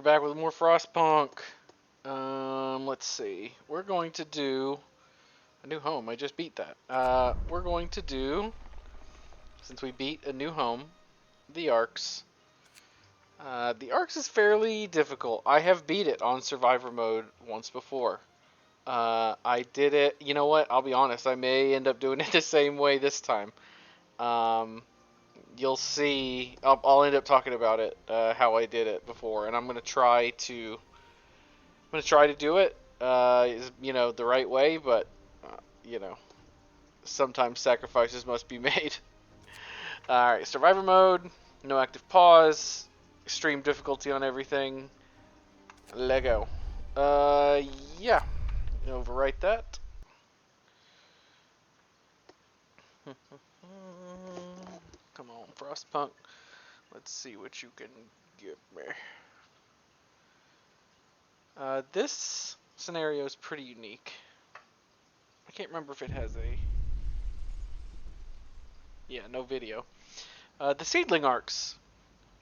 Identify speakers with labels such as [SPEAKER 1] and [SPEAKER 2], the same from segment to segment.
[SPEAKER 1] we're back with more Frostpunk. Let's see. We're going to do a new home. I just beat that. We're going to do, since we beat a new home, the Arks. The Arks is fairly difficult. I have beat it on Survivor mode once before. I did it. You know what? I'll be honest. I may end up doing it the same way this time. You'll see. I'll end up talking about it, how I did it before, and I'm gonna try to do it, the right way. But sometimes sacrifices must be made. All right, Survivor mode, no active pause, extreme difficulty on everything. Lego. Yeah. Overwrite that. Come on, Frostpunk. Let's see what you can give me. This scenario is pretty unique. I can't remember if it has a... Yeah, no video. The Seedling Arcs.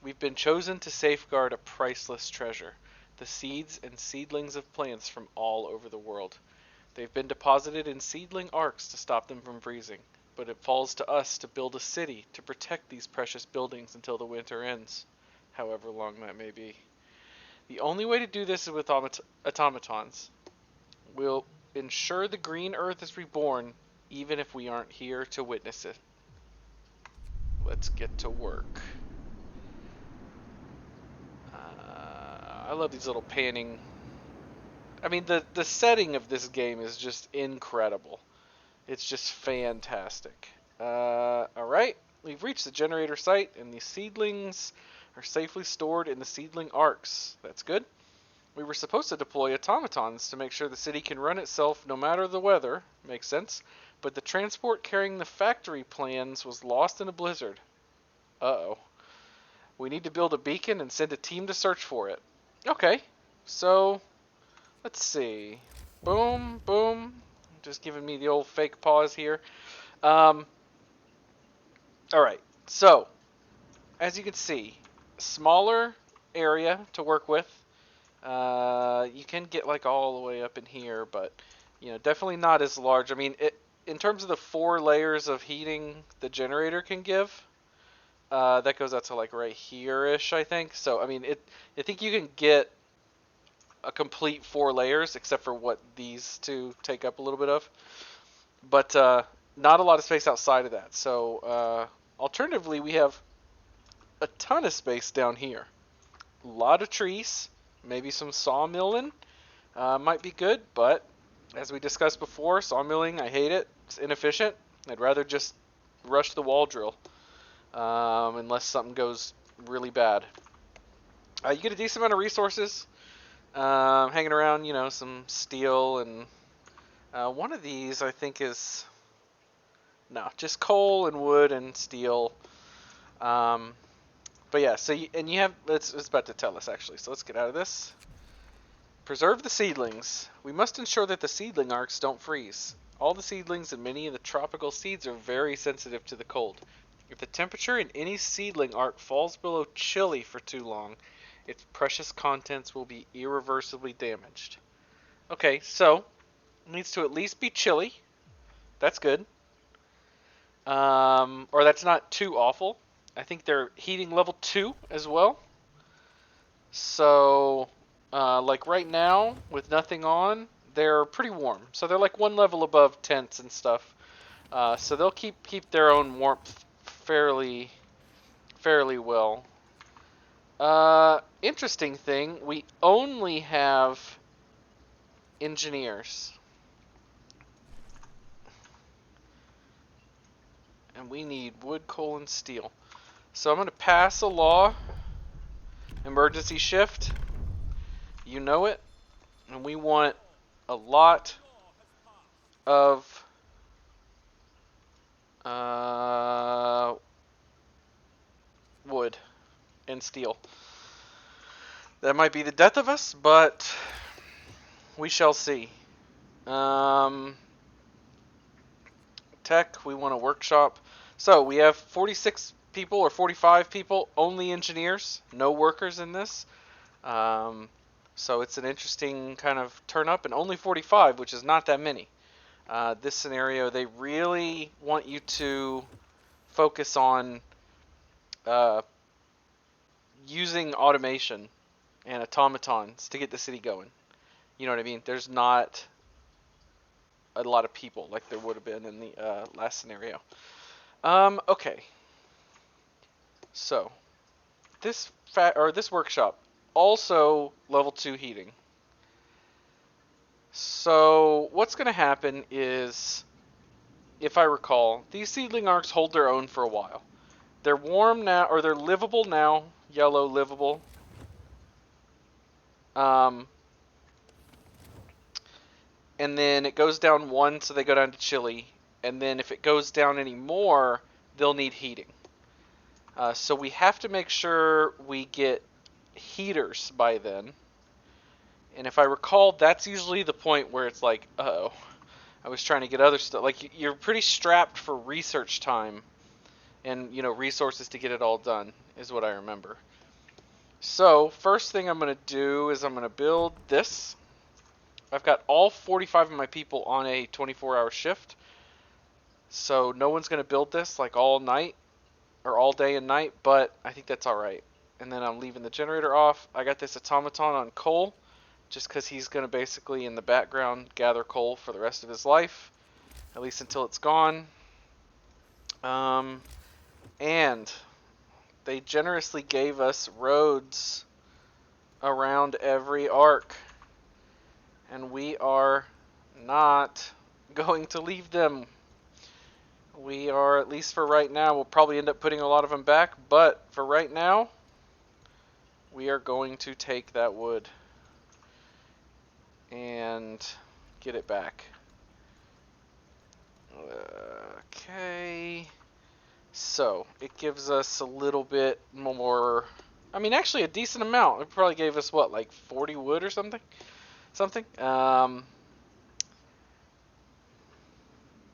[SPEAKER 1] We've been chosen to safeguard a priceless treasure. The seeds and seedlings of plants from all over the world. They've been deposited in Seedling Arcs to stop them from freezing. But it falls to us to build a city to protect these precious buildings until the winter ends. However long that may be. The only way to do this is with automatons. We'll ensure the green earth is reborn, even if we aren't here to witness it. Let's get to work. I love these little panning. I mean, the setting of this game is just incredible. It's just fantastic. Alright, we've reached the generator site, and the seedlings are safely stored in the Seedling Arcs. That's good. We were supposed to deploy automatons to make sure the city can run itself no matter the weather. Makes sense. But the transport carrying the factory plans was lost in a blizzard. Uh-oh. We need to build a beacon and send a team to search for it. Okay. So, let's see. Boom, boom. Just giving me the old fake pause here. Alright. So, as you can see, smaller area to work with. You can get like all the way up in here, but definitely not as large. I mean, in terms of the 4 layers of heating the generator can give, that goes out to like right here-ish, I think. So I mean, I think you can get a complete 4 layers, except for what these two take up a little bit of. But not a lot of space outside of that. So alternatively, we have a ton of space down here. A lot of trees. Maybe some sawmilling might be good, but as we discussed before, sawmilling, I hate it. It's inefficient. I'd rather just rush the wall drill, unless something goes really bad. You get a decent amount of resources hanging around, some steel, and one of these I think is, no, just coal and wood and steel. But yeah, so you have, it's about to tell us actually, so let's get out of this. Preserve the seedlings. We must ensure that the seedling arcs don't freeze. All the seedlings and many of the tropical seeds are very sensitive to the cold. If the temperature in any seedling arc falls below chilly for too long, its precious contents will be irreversibly damaged. Okay, so it needs to at least be chilly. That's good. Or that's not too awful. I think they're heating level 2 as well. So, like right now, with nothing on, they're pretty warm. So they're like 1 level above tents and stuff. So they'll keep their own warmth fairly well. Interesting thing, we only have engineers. And we need wood, coal, and steel. So I'm going to pass a law, emergency shift, you know it, and we want a lot of wood and steel. That might be the death of us, but we shall see. Tech, we want a workshop. So we have 46 people or 45 people, only engineers, no workers in this. So it's an interesting kind of turn up, and only 45, which is not that many. This scenario, they really want you to focus on uh, using automation and automatons to get the city going. You know what I mean? There's not a lot of people like there would have been in the last scenario. Okay. So this workshop also level 2 heating. So what's going to happen is, if I recall, these seedling arcs hold their own for a while. They're warm now, or they're livable now, yellow livable. Um, and then it goes down 1, so they go down to chilly. And then if it goes down any more, they'll need heating. So we have to make sure we get heaters by then. And if I recall, that's usually the point where it's like, uh-oh, I was trying to get other stuff. Like, you're pretty strapped for research time and, resources to get it all done, is what I remember. So, first thing I'm going to do is I'm going to build this. I've got all 45 of my people on a 24-hour shift. So, no one's going to build this, like, all night, or all day and night, but I think that's alright. And then I'm leaving the generator off. I got this automaton on coal, just because he's going to basically, in the background, gather coal for the rest of his life, at least until it's gone. And they generously gave us roads around every arc, and we are not going to leave them. We are, at least for right now, we'll probably end up putting a lot of them back, but for right now, we are going to take that wood and get it back. Okay. So, it gives us a little bit more, I mean, actually a decent amount. It probably gave us, what, like 40 wood or something?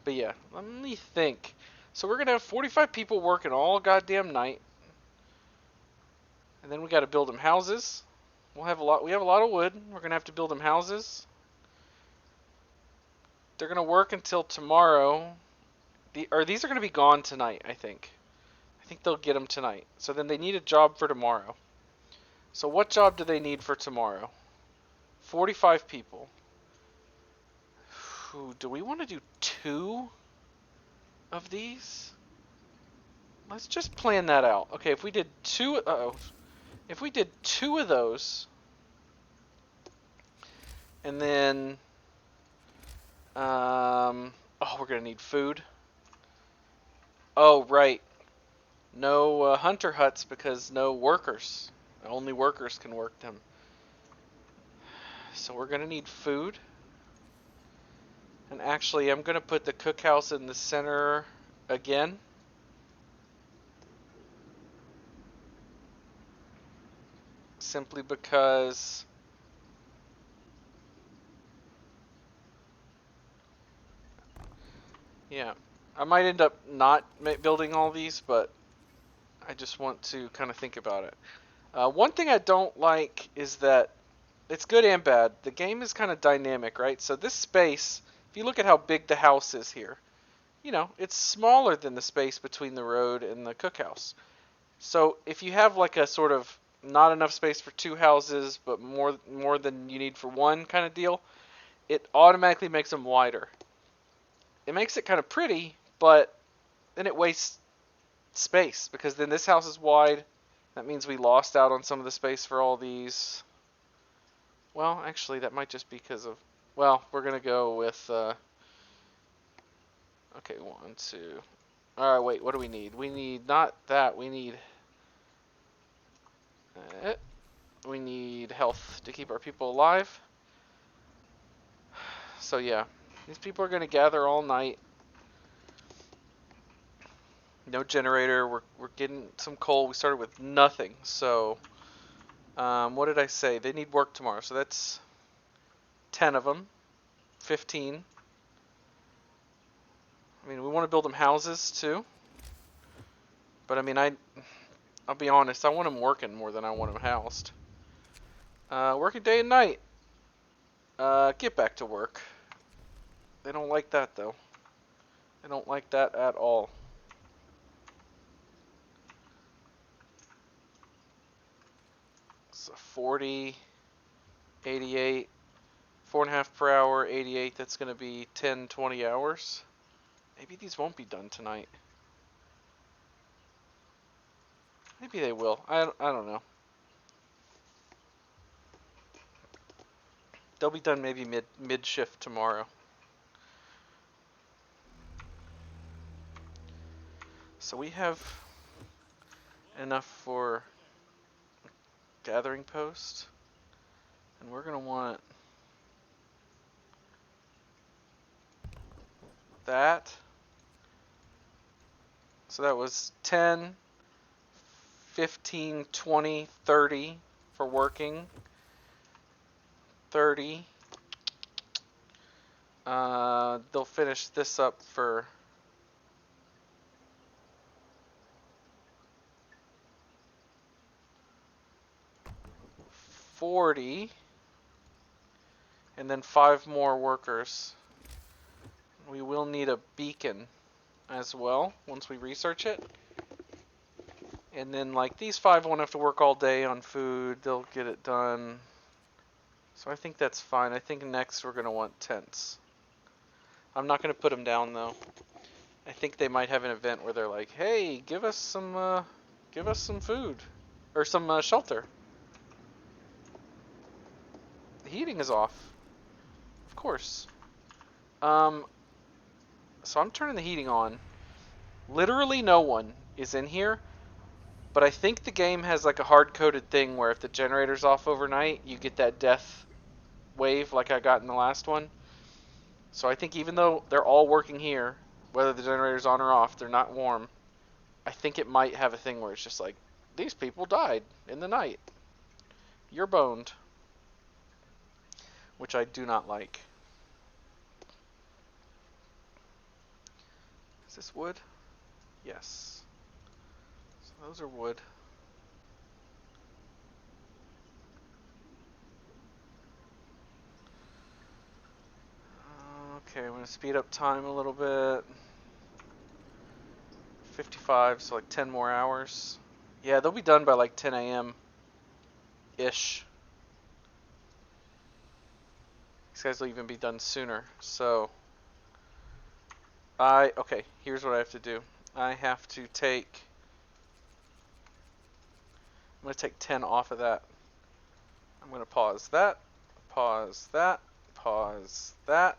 [SPEAKER 1] But yeah, let me think. So we're going to have 45 people working all goddamn night. And then we got to build them houses. We have a lot of wood. We're going to have to build them houses. They're going to work until tomorrow. These are going to be gone tonight, I think. I think they'll get them tonight. So then they need a job for tomorrow. So what job do they need for tomorrow? 45 people. Do we want to do 2 of these? Let's just plan that out. Okay, if we did 2... If we did 2 of those... And then... we're going to need food. Oh, right. No hunter huts because no workers. Only workers can work them. So we're going to need food. And actually, I'm going to put the cookhouse in the center again. Simply because... Yeah. I might end up not building all these, but I just want to kind of think about it. One thing I don't like is that it's good and bad. The game is kind of dynamic, right? So this space, if you look at how big the house is here, it's smaller than the space between the road and the cookhouse. So if you have like a sort of not enough space for 2 houses, but more than you need for one kind of deal, it automatically makes them wider. It makes it kind of pretty, but then it wastes space, because then this house is wide. That means we lost out on some of the space for all these. Well, actually, that might just be because of... Well, we're going to go with... Okay, 1, 2... Alright, wait, what do we need? We need not that, we need... We need health to keep our people alive. So yeah, these people are going to gather all night. No generator. We're getting some coal. We started with nothing. So, what did I say? They need work tomorrow. So that's 10 of them. 15. I mean, we want to build them houses too. But I mean, I'll be honest. I want them working more than I want them housed. Working day and night. Get back to work. They don't like that though. They don't like that at all. So 40, 88, 4.5 per hour, 88. That's going to be 10, 20 hours. Maybe these won't be done tonight. Maybe they will. I don't know. They'll be done maybe mid shift tomorrow. So we have enough for gathering post, and we're gonna want that. So that was 10, 15, 20, 30 for working. 30. They'll finish this up for 40, and then 5 more workers. We will need a beacon as well once we research it. And then like these 5 won't have to work all day on food. They'll get it done. So I think that's fine. I think next we're going to want tents. I'm not going to put them down though. I think they might have an event where they're like, "Hey, give us some food or some shelter." The heating is off. Of course. So I'm turning the heating on. Literally no one is in here, but I think the game has like a hard-coded thing where if the generator's off overnight, you get that death wave like I got in the last one. So I think even though they're all working here, whether the generator's on or off, they're not warm. I think it might have a thing where it's just like, these people died in the night. You're boned. Which I do not like. Is this wood? Yes. So those are wood. Okay, I'm going to speed up time a little bit. 55, so like 10 more hours. Yeah, they'll be done by like 10 a.m.-ish. These guys will even be done sooner. So, okay, here's what I have to do. I have to take, I'm going to take 10 off of that. I'm going to pause that, pause that, pause that.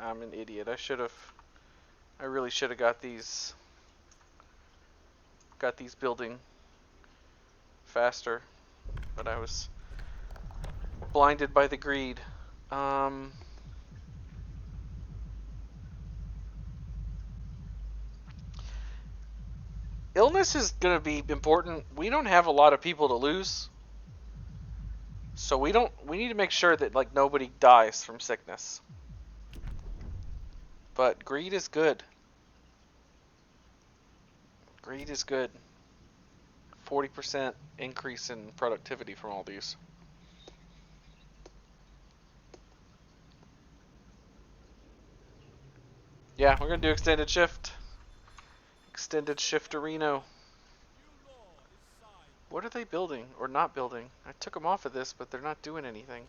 [SPEAKER 1] I'm an idiot. I really should have got these building faster, but I was blinded by the greed. Illness is going to be important. We don't have a lot of people to lose, so we need to make sure that like nobody dies from sickness. But greed is good. Greed is good. 40% increase in productivity from all these. Yeah, we're gonna do extended shift. Extended shift Reno. What are they building or not building? I took them off of this, but they're not doing anything.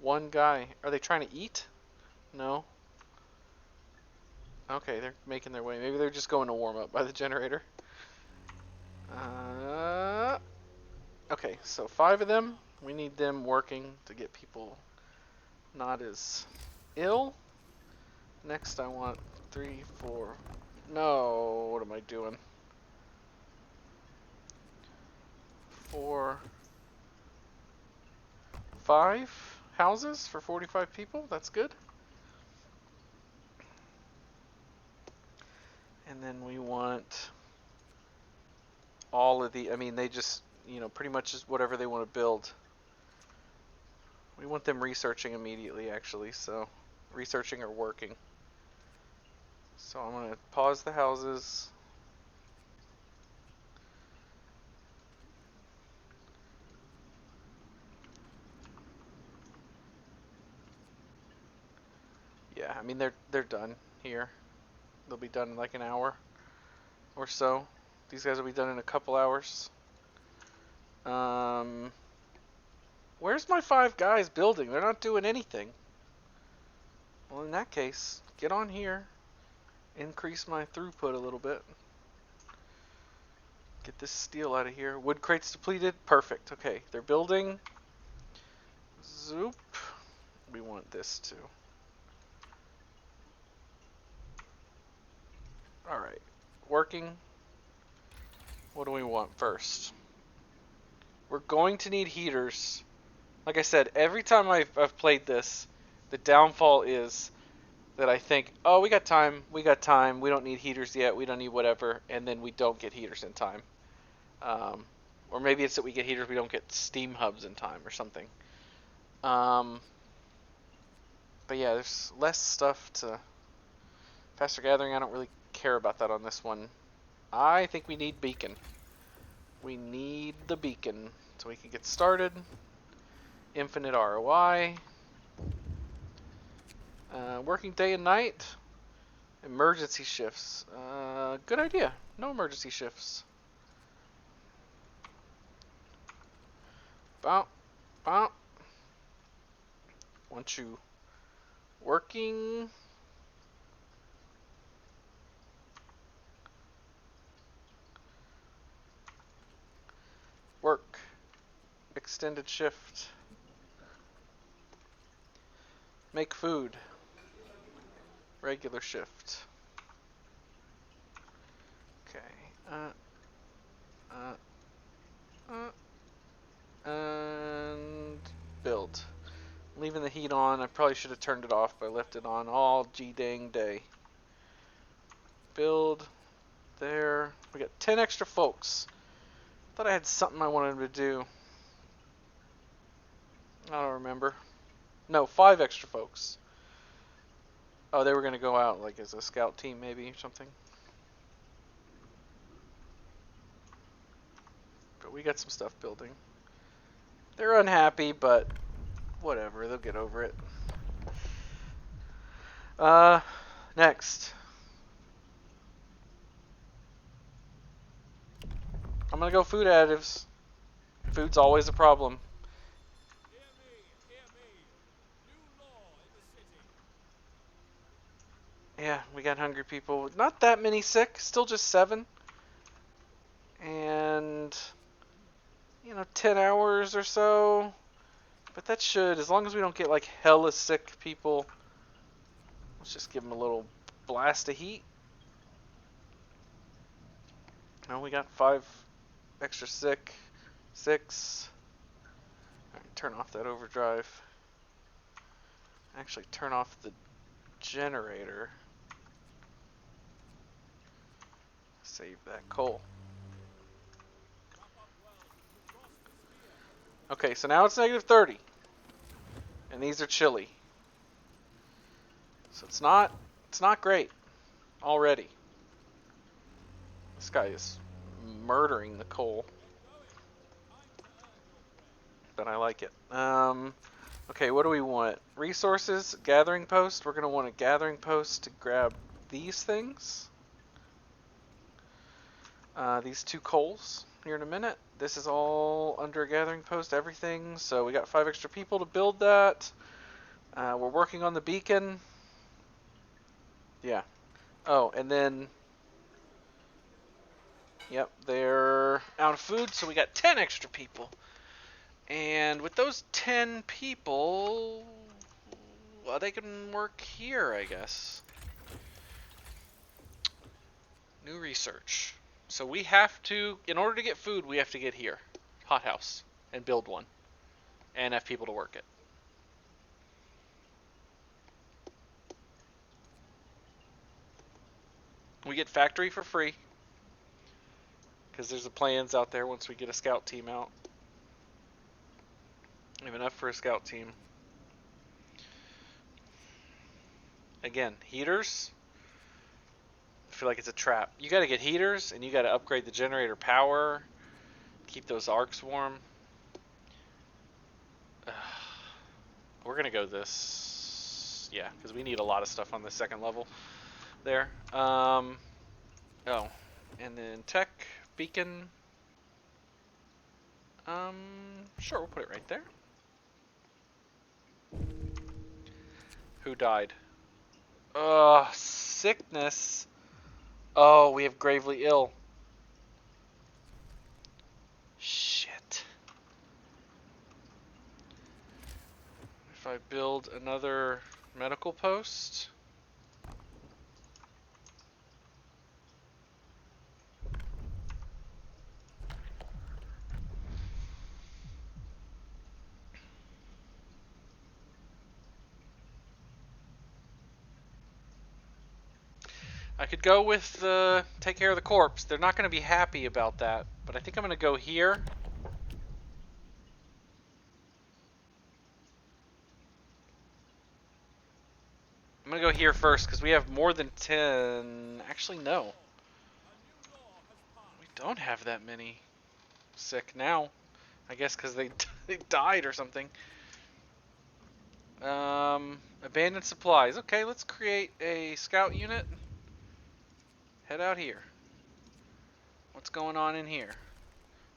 [SPEAKER 1] One guy. Are they trying to eat? No. Okay, they're making their way. Maybe they're just going to warm up by the generator. Okay, so 5 of them. We need them working to get people not as ill. Next I want 3, 4. No, what am I doing? 4, 5 houses for 45 people. That's good. And then we want all of the, I mean, they just, pretty much just whatever they want to build. We want them researching immediately, actually, so researching or working. So I'm going to pause the houses. Yeah, I mean they're done here. They'll be done in like an hour or so. These guys will be done in a couple hours. Where's my 5 guys building? They're not doing anything. Well, in that case, get on here. Increase my throughput a little bit. Get this steel out of here. Wood crates depleted. Perfect. Okay, they're building. Zoop. We want this too. Alright. Working. What do we want first? We're going to need heaters. Like I said, every time I've played this, the downfall is that I think, oh, we got time, we don't need heaters yet, we don't need whatever, and then we don't get heaters in time. Or maybe it's that we get heaters, we don't get steam hubs in time or something. But yeah, there's less stuff to... Faster gathering, I don't really care about that on this one. I think we need beacon. We need the beacon so we can get started. Infinite ROI. Working day and night. Emergency shifts. Good idea. No emergency shifts. Bow. Bow. Want you working. Work. Extended shift. Make food. Regular shift. Okay. And build. Leaving the heat on. I probably should have turned it off, but I left it on all g-dang day. Build. There. We got 10 extra folks. Thought I had something I wanted to do. I don't remember. No, 5 extra folks. Oh, they were going to go out like as a scout team maybe or something. But we got some stuff building. They're unhappy, but whatever. They'll get over it. Next. I'm going to go food additives. Food's always a problem. Yeah, we got hungry people. Not that many sick. Still just 7. And, 10 hours or so. But that should, as long as we don't get like hella sick people. Let's just give them a little blast of heat. Oh, we got 5 extra sick. 6. Alright, turn off that overdrive. Actually, turn off the generator. Save that coal. Okay, so now it's negative 30. And these are chilly. So it's not great already. This guy is murdering the coal. But I like it. Okay, what do we want? Resources, gathering post. We're going to want a gathering post to grab these things. These 2 coals here in a minute. This is all under a gathering post, everything. So we got 5 extra people to build that. We're working on the beacon. Yeah. Oh, and then... Yep, they're out of food, so we got 10 extra people. And with those 10 people, well, they can work here, I guess. New research. So we have to, in order to get food, we have to get here. Hothouse. And build one. And have people to work it. We get factory for free. Because there's the plans out there once we get a scout team out. We have enough for a scout team. Again, heaters. I feel like it's a trap. You got to get heaters, and you got to upgrade the generator power. Keep those arcs warm. We're going to go this. Yeah, because we need a lot of stuff on the second level there. Oh, and then tech, beacon. Sure, we'll put it right there. Who died? Sickness. Oh, we have gravely ill. Shit. If I build another medical post. I could go with take care of the corpse. They're not going to be happy about that, but I think I'm going to go here. I'm going to go here first because we have more than 10. Actually, no. We don't have that many sick now. I guess because they died or something. Abandoned supplies. Okay, let's create a scout unit. Head out here. What's going on in here?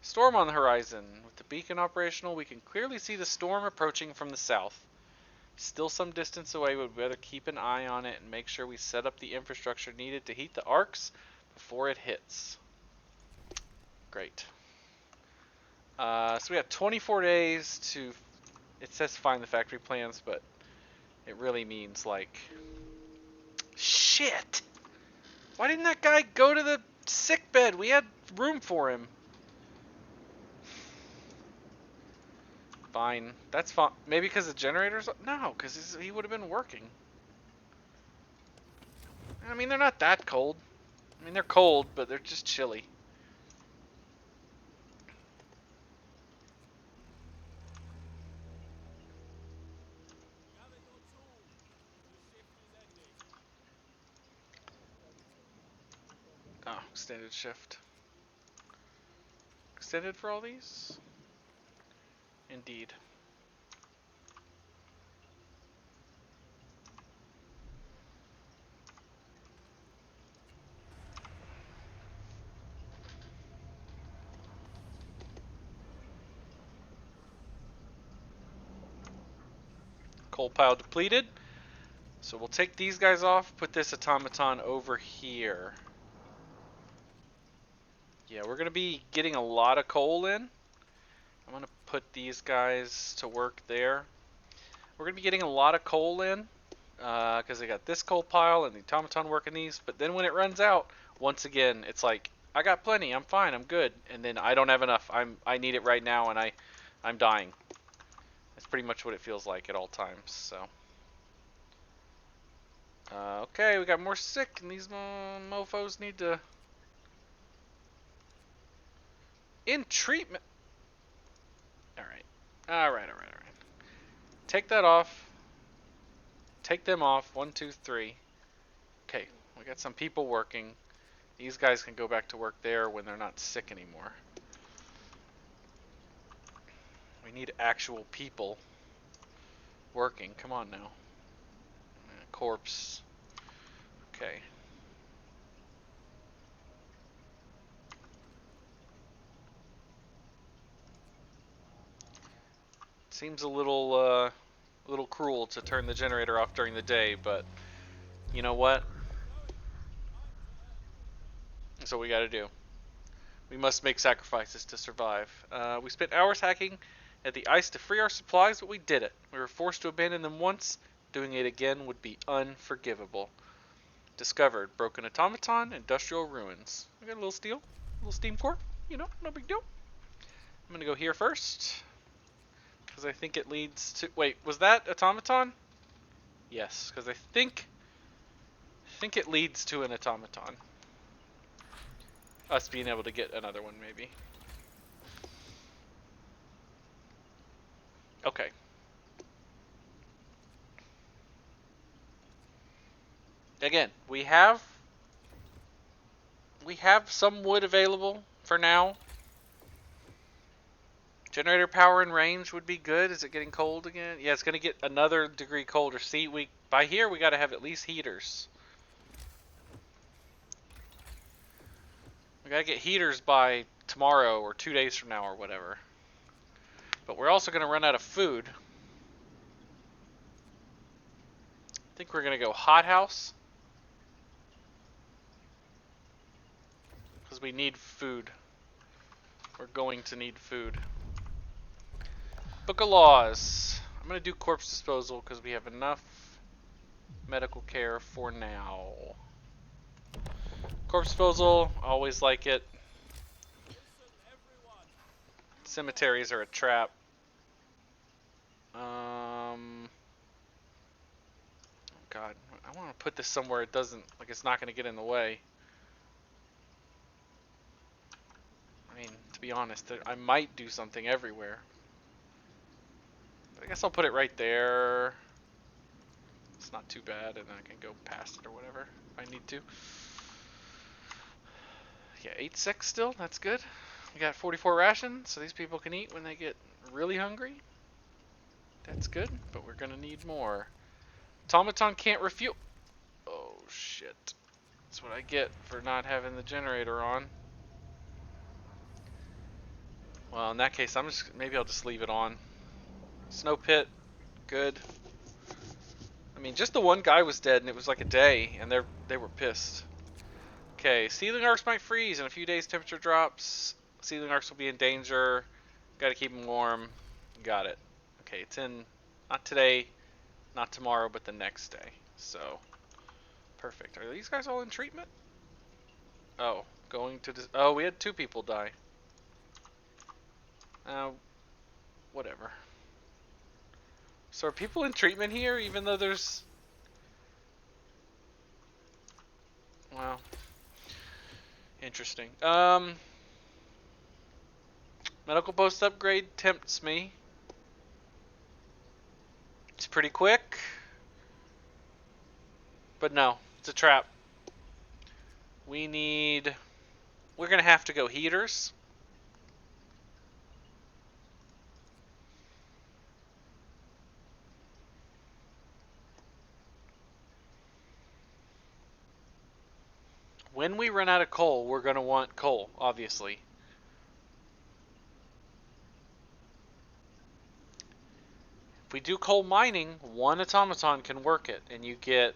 [SPEAKER 1] Storm on the horizon. With the beacon operational, we can clearly see the storm approaching from the south. Still some distance away, but we'd better keep an eye on it and make sure we set up the infrastructure needed to heat the Arks before it hits. Great. So we have 24 days to... It says find the factory plans, but it really means like... Shit! Why didn't that guy go to the sick bed? We had room for him. Fine. That's fine. Maybe because the generator's... No, because he would have been working. I mean, they're not that cold. I mean, they're cold, but they're just chilly. Oh, extended shift. Extended for all these? Indeed. Coal pile depleted. So we'll take these guys off, put this automaton over here. Yeah, we're going to be getting a lot of coal in. I'm going to put these guys to work there. We're going to be getting a lot of coal in because they got this coal pile and the automaton working these. But then when it runs out, once again, it's like, I got plenty, I'm fine, I'm good. And then I don't have enough, I need it right now and I'm dying. That's pretty much what it feels like at all times, so... okay, we got more sick, and these mofos need to... In treatment... Alright. Alright. Take that off. Take them off. 1, 2, 3. Okay, we got some people working. These guys can go back to work there when they're not sick anymore. We need actual people working. Come on now. Corpse. Okay. Seems a little cruel to turn the generator off during the day, but you know what? That's what we gotta do. We must make sacrifices to survive. We spent hours hacking at the ice to free our supplies, but we did it. We were forced to abandon them once. Doing it again would be unforgivable. Discovered broken automaton, industrial ruins. We got a little steel, a little steam core. You know, no big deal. I'm gonna go here first because I think it leads to. Wait, was that automaton? Yes, because I think it leads to an automaton. Us being able to get another one, maybe. Okay. Again, we have some wood available for now. Generator power and range would be good. Is it getting cold again? Yeah, it's going to get another degree colder. See, we by here we gotta have at least heaters. We gotta get heaters by tomorrow or 2 days from now or whatever. But we're also gonna run out of food. I think we're gonna go hothouse. Because we need food. We're going to need food. Book of Laws. I'm gonna do corpse disposal because we have enough medical care for now. Corpse disposal, always like it. Cemeteries are a trap. God, I want to put this somewhere it doesn't, like it's not going to get in the way. I mean, to be honest, I might do something everywhere. But I guess I'll put it right there. It's not too bad, and I can go past it or whatever if I need to. Yeah, 8-6 still, that's good. We got 44 rations, so these people can eat when they get really hungry. That's good, but we're gonna need more. Automaton can't refuel. Oh shit. That's what I get for not having the generator on. Well, in that case, maybe I'll just leave it on. Snow pit, good. I mean, just the one guy was dead, and it was like a day, and they were pissed. Okay, Seedling Arcs might freeze in a few days. Temperature drops. Seedling Arcs will be in danger. Got to keep them warm. Got it. Okay, it's in not today, not tomorrow, but the next day. So perfect. Are these guys all in treatment? Oh, going to. Oh, we had 2 people die. Whatever. So are people in treatment here, even though there's... Wow. Interesting. Medical post upgrade tempts me. It's pretty quick. But no, it's a trap. We're gonna have to go heaters. When we run out of coal, we're gonna want coal, obviously. If we do coal mining, 1 automaton can work it, and you get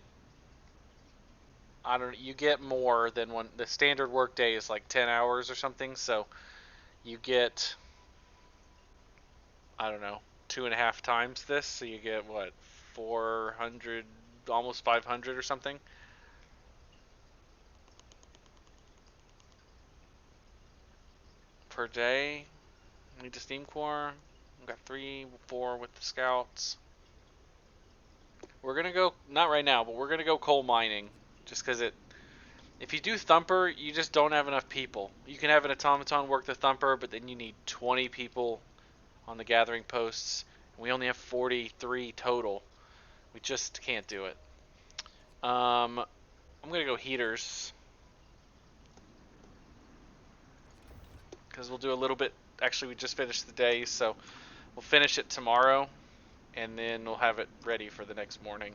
[SPEAKER 1] you get more than one. The standard workday is like 10 hours or something, so you get, I don't know, 2.5 times this, so you get what, 400, almost 500 or something. Per day. Need a steam core. We've got 3, 4 with the scouts. We're gonna go, not right now, but we're gonna go coal mining, just because if you do thumper, you just don't have enough people. You can have an automaton work the thumper, but then you need 20 people on the gathering posts. We only have 43 total. We just can't do it. I'm gonna go heaters, because we'll do a little bit. Actually, we just finished the day, so we'll finish it tomorrow, and then we'll have it ready for the next morning.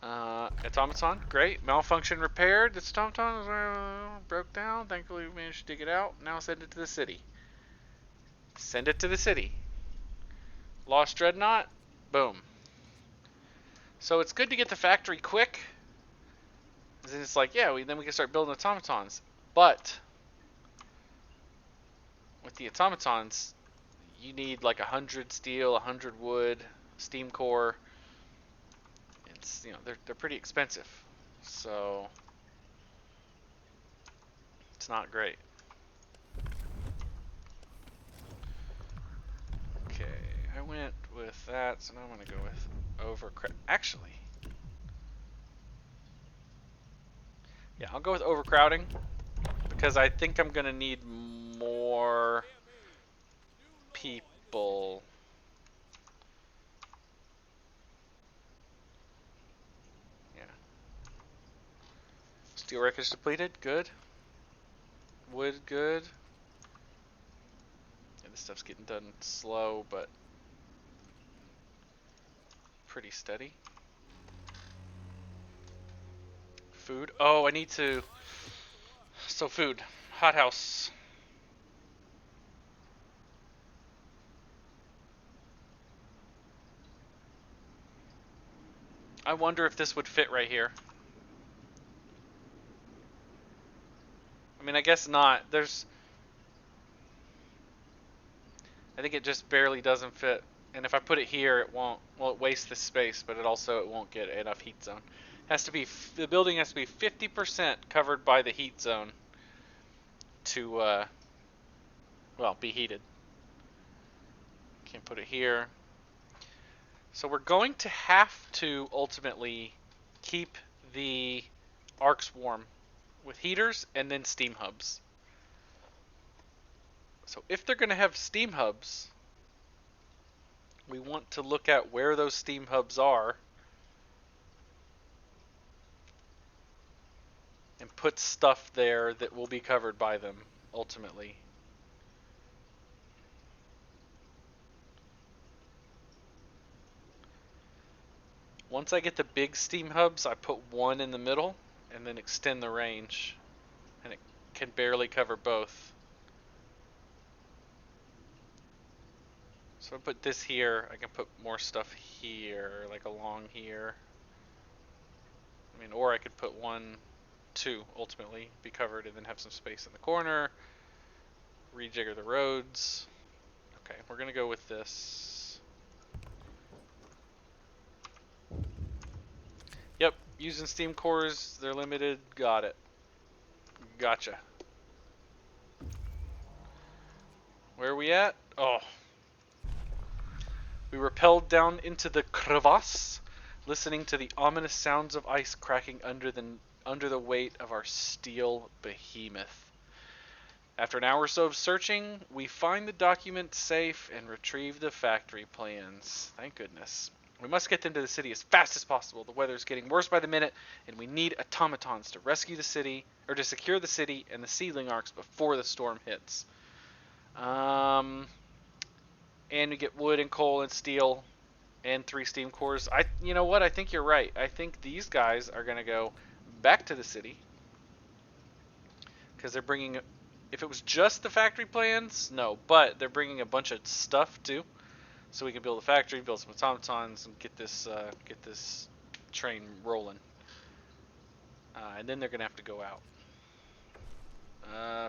[SPEAKER 1] Automaton, great. Malfunction repaired. This automaton broke down. Thankfully, we managed to dig it out. Now send it to the city. Send it to the city. Lost Dreadnought. Boom. So it's good to get the factory quick. Then it's like, yeah, then we can start building automatons. But with the automatons, you need like 100 steel, 100 wood, steam core. It's, they're pretty expensive, so it's not great. Okay, I went with that, so now I'm gonna go with overcrowding. Actually, yeah, I'll go with overcrowding because I think I'm gonna need more people. Yeah. Steel wreckage depleted. Good. Wood. Good. Yeah, this stuff's getting done slow, but pretty steady. Food. Oh, I need to... So food. Hothouse. I wonder if this would fit right here. I mean, I guess not. I think it just barely doesn't fit. And if I put it here, it won't. Well, it wastes the space, but it won't get enough heat zone. The building has to be 50% covered by the heat zone to, well, be heated. Can't put it here. So we're going to have to ultimately keep the arcs warm with heaters and then steam hubs. So if they're going to have steam hubs, we want to look at where those steam hubs are and put stuff there that will be covered by them ultimately. Once I get the big steam hubs, I put one in the middle and then extend the range, and it can barely cover both. So I put this here, I can put more stuff here, like along here. I mean, or I could put two ultimately, be covered, and then have some space in the corner. Rejigger the roads. Okay, we're gonna go with this. Yep, using steam cores, they're limited. Got it. Gotcha. Where are we at? Oh. We rappelled down into the crevasse, listening to the ominous sounds of ice cracking under the weight of our steel behemoth. After an hour or so of searching, we find the document safe and retrieve the factory plans. Thank goodness. We must get them to the city as fast as possible. The weather is getting worse by the minute, and we need automatons to rescue the city, or to secure the city and the Seedling Arcs before the storm hits. And we get wood and coal and steel and 3 steam cores. You know what? I think you're right. I think these guys are going to go back to the city because they're bringing. If it was just the factory plans, no, but they're bringing a bunch of stuff too, so we can build a factory, build some automatons, and get this train rolling. And then they're gonna have to go out.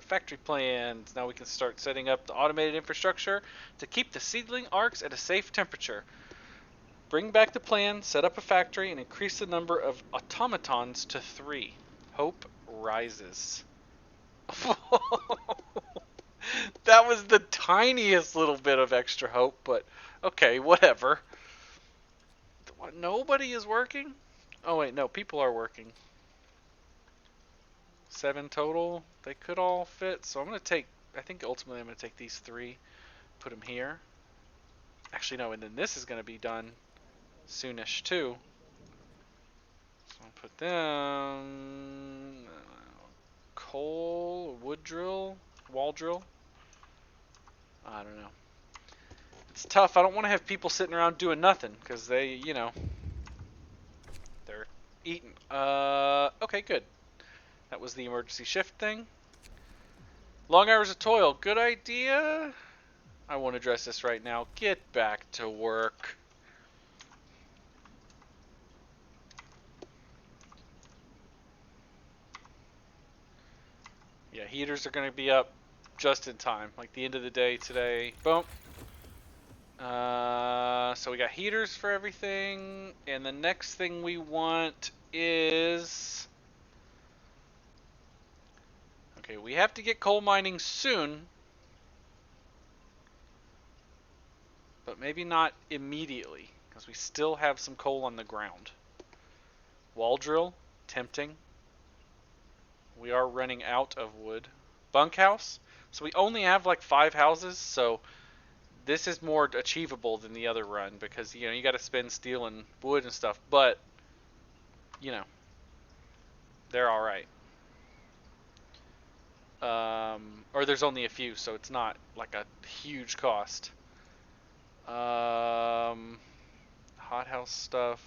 [SPEAKER 1] Factory plans. Now we can start setting up the automated infrastructure to keep the Seedling Arcs at a safe temperature. Bring back the plan, set up a factory, and increase the number of automatons to 3. Hope rises. That was the tiniest little bit of extra hope, but okay, whatever. What, nobody is working? Oh wait, no, people are working. 7 total. They could all fit, so I'm going to take, I think ultimately I'm going to take these 3, put them here. Actually, no, and then this is going to be done soonish too. So I'll put them, coal, wood drill, wall drill. I don't know. It's tough. I don't want to have people sitting around doing nothing because they, they're eating. Okay, good. That was the emergency shift thing. Long hours of toil. Good idea. I won't address this right now. Get back to work. Yeah, heaters are going to be up just in time. Like the end of the day today. Boom. So we got heaters for everything. And the next thing we want is... Okay, we have to get coal mining soon. But maybe not immediately. Because we still have some coal on the ground. Wall drill. Tempting. We are running out of wood. Bunkhouse. So we only have like 5 houses, so this is more achievable than the other run because you got to spend steel and wood and stuff, but they're all right. Or there's only a few, so it's not like a huge cost. hothouse stuff.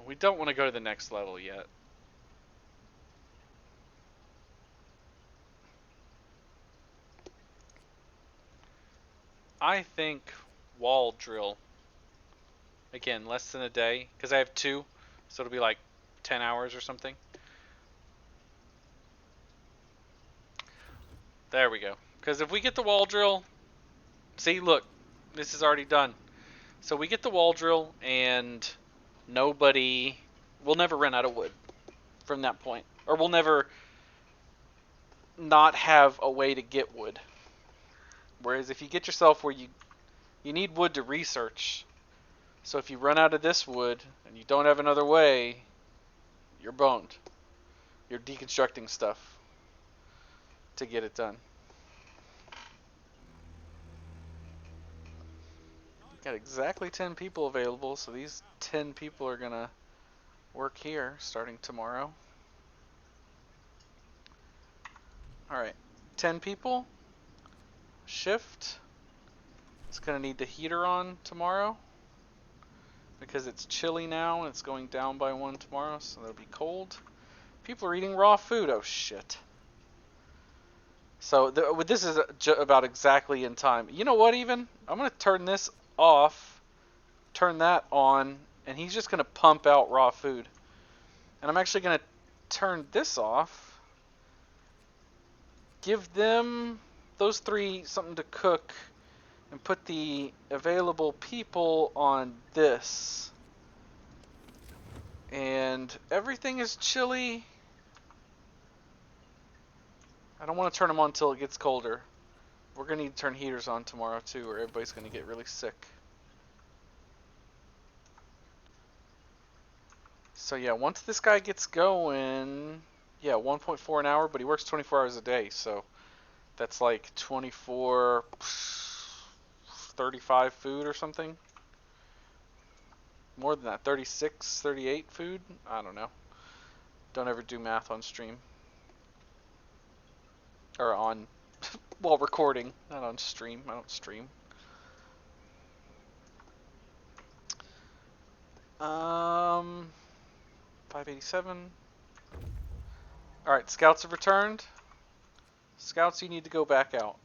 [SPEAKER 1] We don't want to go to the next level yet. I think wall drill. Again, less than a day, because I have 2, so it'll be like 10 hours or something. There we go. Because if we get the wall drill, see, look, this is already done. So we get the wall drill, and we'll never run out of wood from that point. Or we'll never not have a way to get wood. Whereas if you get yourself where you need wood to research, so if you run out of this wood and you don't have another way, you're boned. You're deconstructing stuff to get it done. Got exactly 10 people available, so these 10 people are gonna work here starting tomorrow. Alright, 10 people. Shift. It's gonna need the heater on tomorrow because it's chilly now and it's going down by 1 tomorrow, so it'll be cold. People are eating raw food. Oh shit. So this is about exactly in time. You know what, even? I'm going to turn this off, turn that on, and he's just going to pump out raw food. And I'm actually going to turn this off, give them, those 3, something to cook, and put the available people on this. And everything is chilly. I don't want to turn them on until it gets colder. We're going to need to turn heaters on tomorrow too, or everybody's going to get really sick. So yeah, once this guy gets going, yeah, 1.4 an hour, but he works 24 hours a day, so that's like 24, 35 food or something. More than that, 36, 38 food? I don't know. Don't ever do math on stream. Or on, while recording, not on stream. I don't stream. 587. Alright, scouts have returned. Scouts, you need to go back out.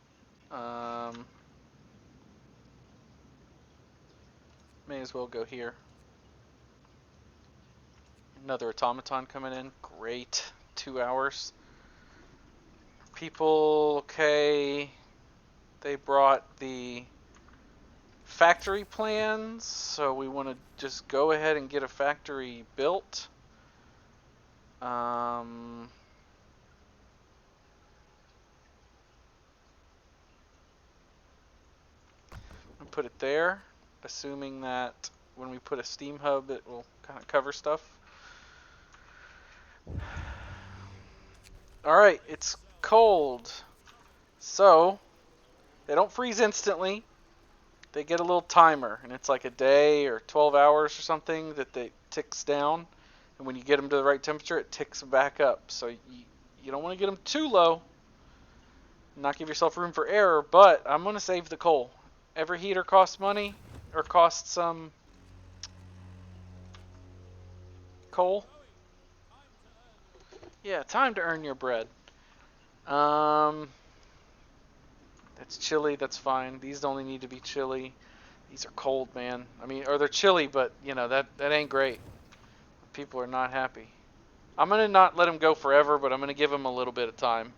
[SPEAKER 1] May as well go here. Another automaton coming in. Great. 2 hours. People, okay. They brought the factory plans, so we want to just go ahead and get a factory built. I'll put it there, assuming that when we put a steam hub, it will kind of cover stuff. Alright, it's cold. So, they don't freeze instantly. They get a little timer, and it's like a day or 12 hours or something that they ticks down. And when you get them to the right temperature, it ticks back up. So you don't want to get them too low. Not give yourself room for error, but I'm going to save the coal. Every heater costs money, or costs some coal. Yeah, time to earn your bread. That's chilly, that's fine. These only need to be chilly. These are cold, man. I mean, or they're chilly, but, you know, that ain't great. People are not happy. I'm going to not let them go forever, but I'm going to give them a little bit of time.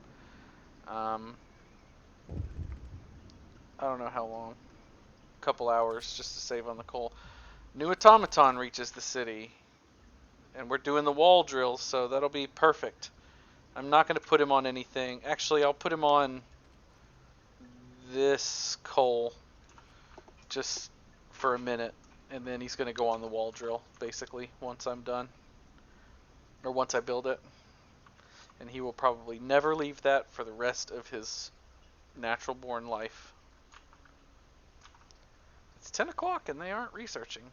[SPEAKER 1] I don't know how long. A couple hours just to save on the coal. New automaton reaches the city. And we're doing the wall drills, so that'll be perfect. I'm not going to put him on anything. Actually, I'll put him on this coal just for a minute, and then he's going to go on the wall drill, basically, once I'm done. Or once I build it. And he will probably never leave that for the rest of his natural-born life. It's 10 o'clock and they aren't researching.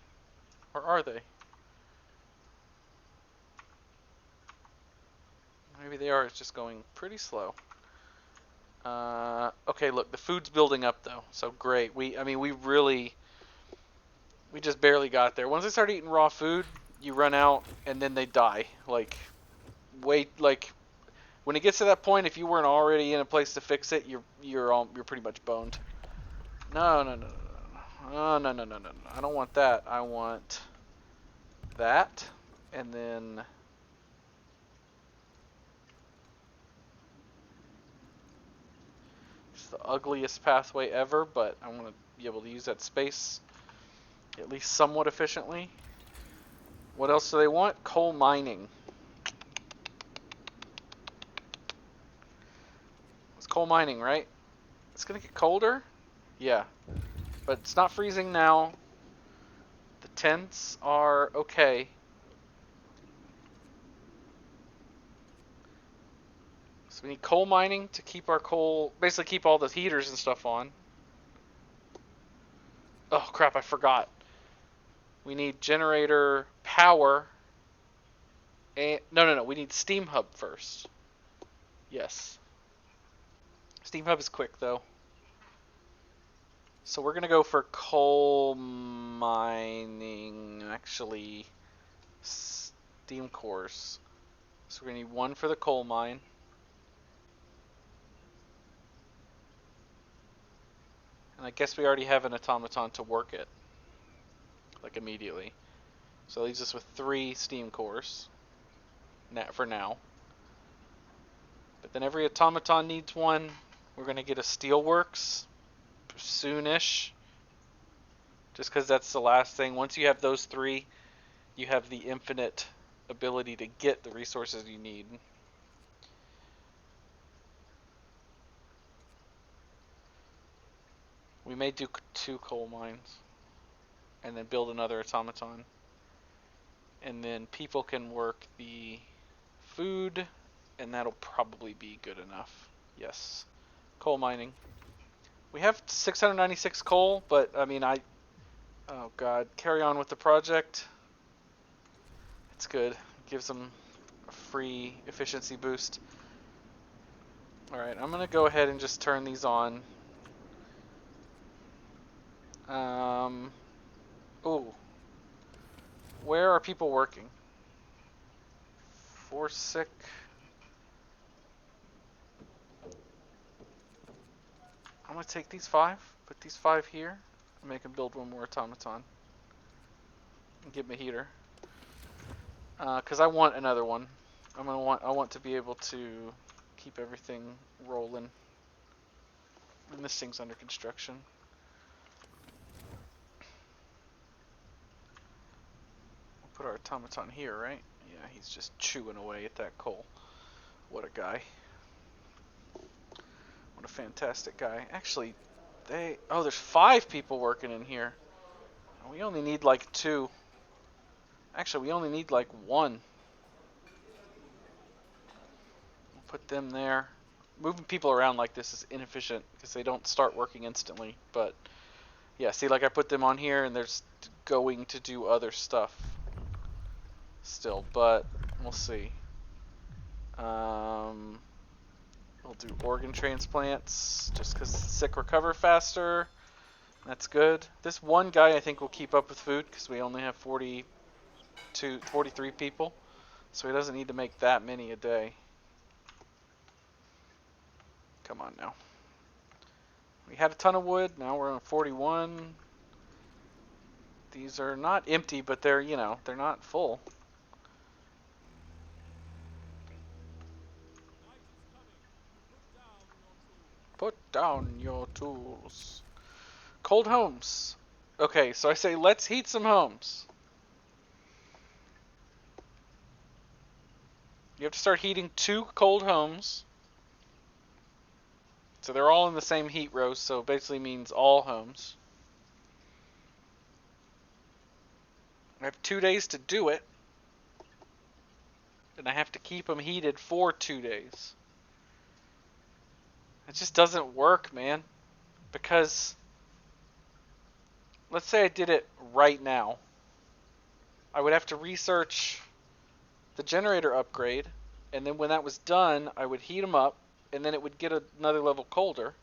[SPEAKER 1] Or are they? Maybe they are. It's just going pretty slow. Okay, look, the food's building up though, so great. We We just barely got there. Once they start eating raw food, you run out and then they die. Like, wait, like when it gets to that point, if you weren't already in a place to fix it, you're pretty much boned. No, no, no, no, no, no, no, no, no, no. I don't want that. I want that, and then it's the ugliest pathway ever, but I want to be able to use that space at least somewhat efficiently. What else do they want? Coal mining. It's coal mining, right? It's gonna get colder. Yeah, but it's not freezing now. The tents are okay. So we need coal mining to keep our coal, basically keep all the heaters and stuff on. Oh crap, I forgot. We need generator power. And no, we need steam hub first. Yes. Steam hub is quick though. So we're gonna go for coal mining, actually steam cores. So we're gonna need one for the coal mine. And I guess we already have an automaton to work it. Like immediately. So that leaves us with 3 steam cores. For now. But then every automaton needs one. We're gonna get a steelworks soonish. Just because that's the last thing. Once you have those 3, you have the infinite ability to get the resources you need. We may do 2 coal mines. And then build another automaton. And then people can work the food. And that'll probably be good enough. Yes. Coal mining. We have 696 coal, but I mean, oh god, carry on with the project. It's good. It gives them a free efficiency boost. Alright, I'm gonna go ahead and just turn these on. Ooh. Where are people working? Forsic. I'm gonna take these 5, put these 5 here, and make them build one more automaton. And give them a heater. Because I want another one. I want to be able to keep everything rolling. And this thing's under construction. We'll put our automaton here, right? Yeah, he's just chewing away at that coal. What a guy. What a fantastic guy. Actually, there's 5 people working in here. We only need like 2. Actually, we only need like 1. We'll put them there. Moving people around like this is inefficient because they don't start working instantly. But yeah, see, like I put them on here and they're going to do other stuff still. But we'll see. We'll do organ transplants just because sick recover faster. That's good. This one guy I think will keep up with food because we only have 43 people. So he doesn't need to make that many a day. Come on now. We had a ton of wood. Now we're on 41. These are not empty, but they're, they're not full. Put down your tools. Cold homes. Okay, so I say let's heat some homes. You have to start heating 2 cold homes. So they're all in the same heat row, so it basically means all homes. I have 2 days to do it. And I have to keep them heated for 2 days. It just doesn't work, man. Because let's say I did it right now. I would have to research the generator upgrade, and then when that was done, I would heat them up, and then it would get another level colder,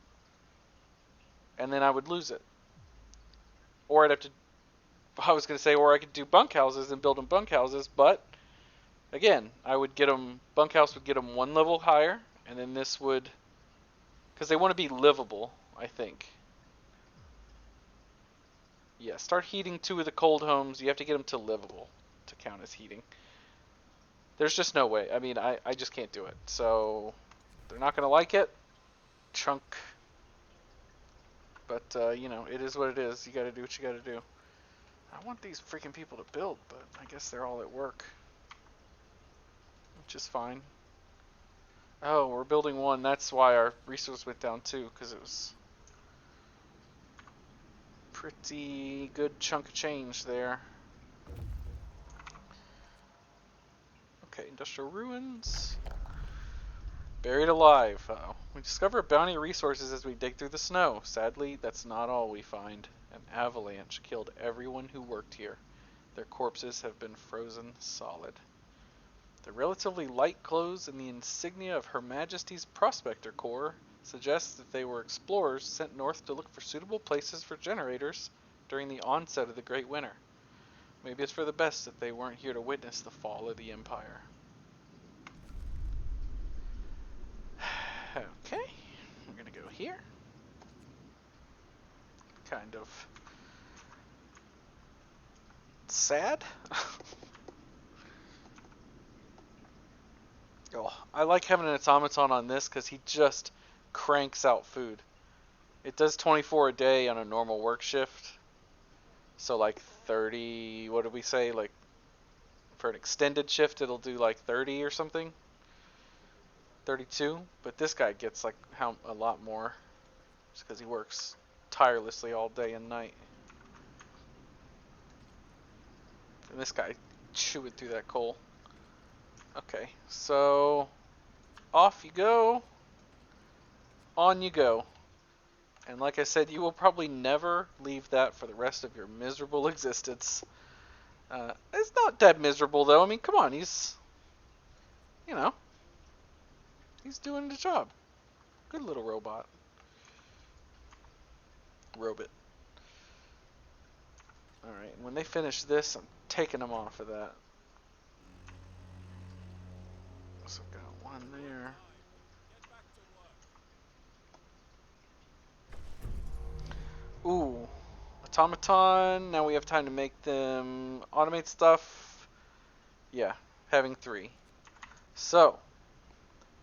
[SPEAKER 1] and then I would lose it. Or I'd have to I was going to say, or I could do bunkhouses and build them bunkhouses, but again, I would get them, bunkhouse would get them one level higher, and then this would, because they want to be livable, I think. Yeah, start heating 2 of the cold homes. You have to get them to livable to count as heating. There's just no way. I mean, I just can't do it. So, they're not going to like it. Chunk. But, you know, it is what it is. You got to do what you got to do. I want these freaking people to build, but I guess they're all at work. Which is fine. Oh, we're building one. That's why our resource went down too, because it was pretty good chunk of change there. Okay, industrial ruins. Buried alive. Uh-oh. We discover bounty resources as we dig through the snow. Sadly, that's not all we find. An avalanche killed everyone who worked here. Their corpses have been frozen solid. The relatively light clothes and the insignia of Her Majesty's Prospector Corps suggests that they were explorers sent north to look for suitable places for generators during the onset of the Great Winter. Maybe it's for the best that they weren't here to witness the fall of the Empire. Okay, we're gonna go here. Kind of sad. Oh, I like having an automaton on this because he just cranks out food. It does 24 a day on a normal work shift. So like 30, what did we say? Like for an extended shift, it'll do like 30 or something. 32. But this guy gets like a lot more just because he works tirelessly all day and night. And this guy chewing through that coal. Okay, so off you go. On you go. And like I said, you will probably never leave that for the rest of your miserable existence. It's not that miserable though. I mean, come on, he's, you know, he's doing the job. Good little robot. Robot. Alright, and when they finish this, I'm taking them off of that. So I've got one there. Ooh, automaton. Now we have time to make them automate stuff. Yeah, having 3. So,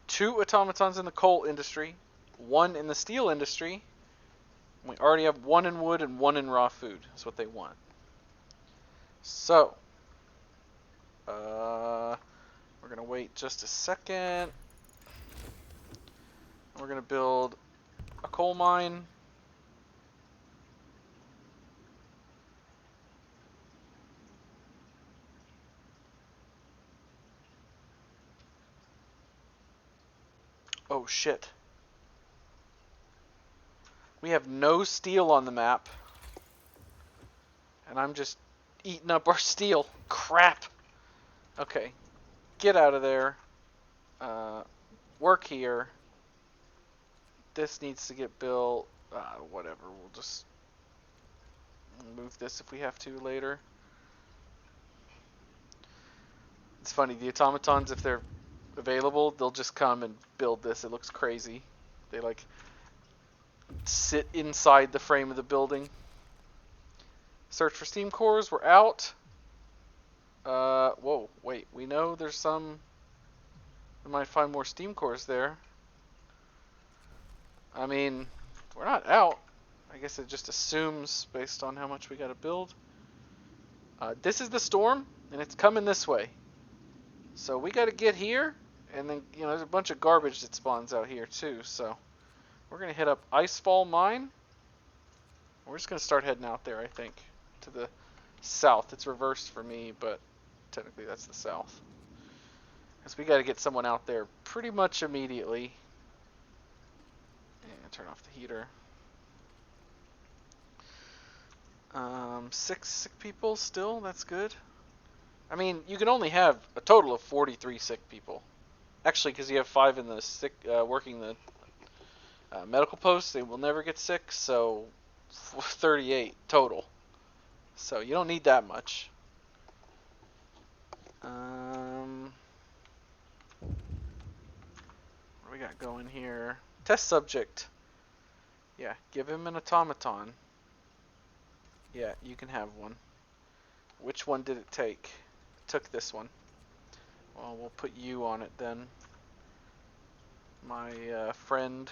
[SPEAKER 1] 2 automatons in the coal industry, 1 in the steel industry. We already have 1 in wood and 1 in raw food. That's what they want. So, we're going to wait just a second. We're going to build a coal mine. Oh shit. We have no steel on the map. And I'm just eating up our steel. Crap. Okay. Get out of there. Work here. This needs to get built. Whatever. We'll just move this if we have to later. It's funny. The automatons, if they're available, they'll just come and build this. It looks crazy. They like sit inside the frame of the building. Search for steam cores. We're out. Whoa, wait. We know there's some. We might find more steam cores there. I mean, we're not out. I guess it just assumes based on how much we got to build. This is the storm, and it's coming this way. So we got to get here, and then there's a bunch of garbage that spawns out here too. So we're gonna hit up Icefall Mine. We're just gonna start heading out there. I think to the south. It's reversed for me, but technically that's the south. Because we got to get someone out there pretty much immediately. And turn off the heater. 6 sick people still. That's good. I mean, you can only have a total of 43 sick people. Actually, because you have 5 in the sick working the medical post, they will never get sick. So 38 total. So you don't need that much. What do we got going here? Test subject. Yeah, give him an automaton. Yeah, you can have one. Which one did it take? It took this one. Well, we'll put you on it then. My friend,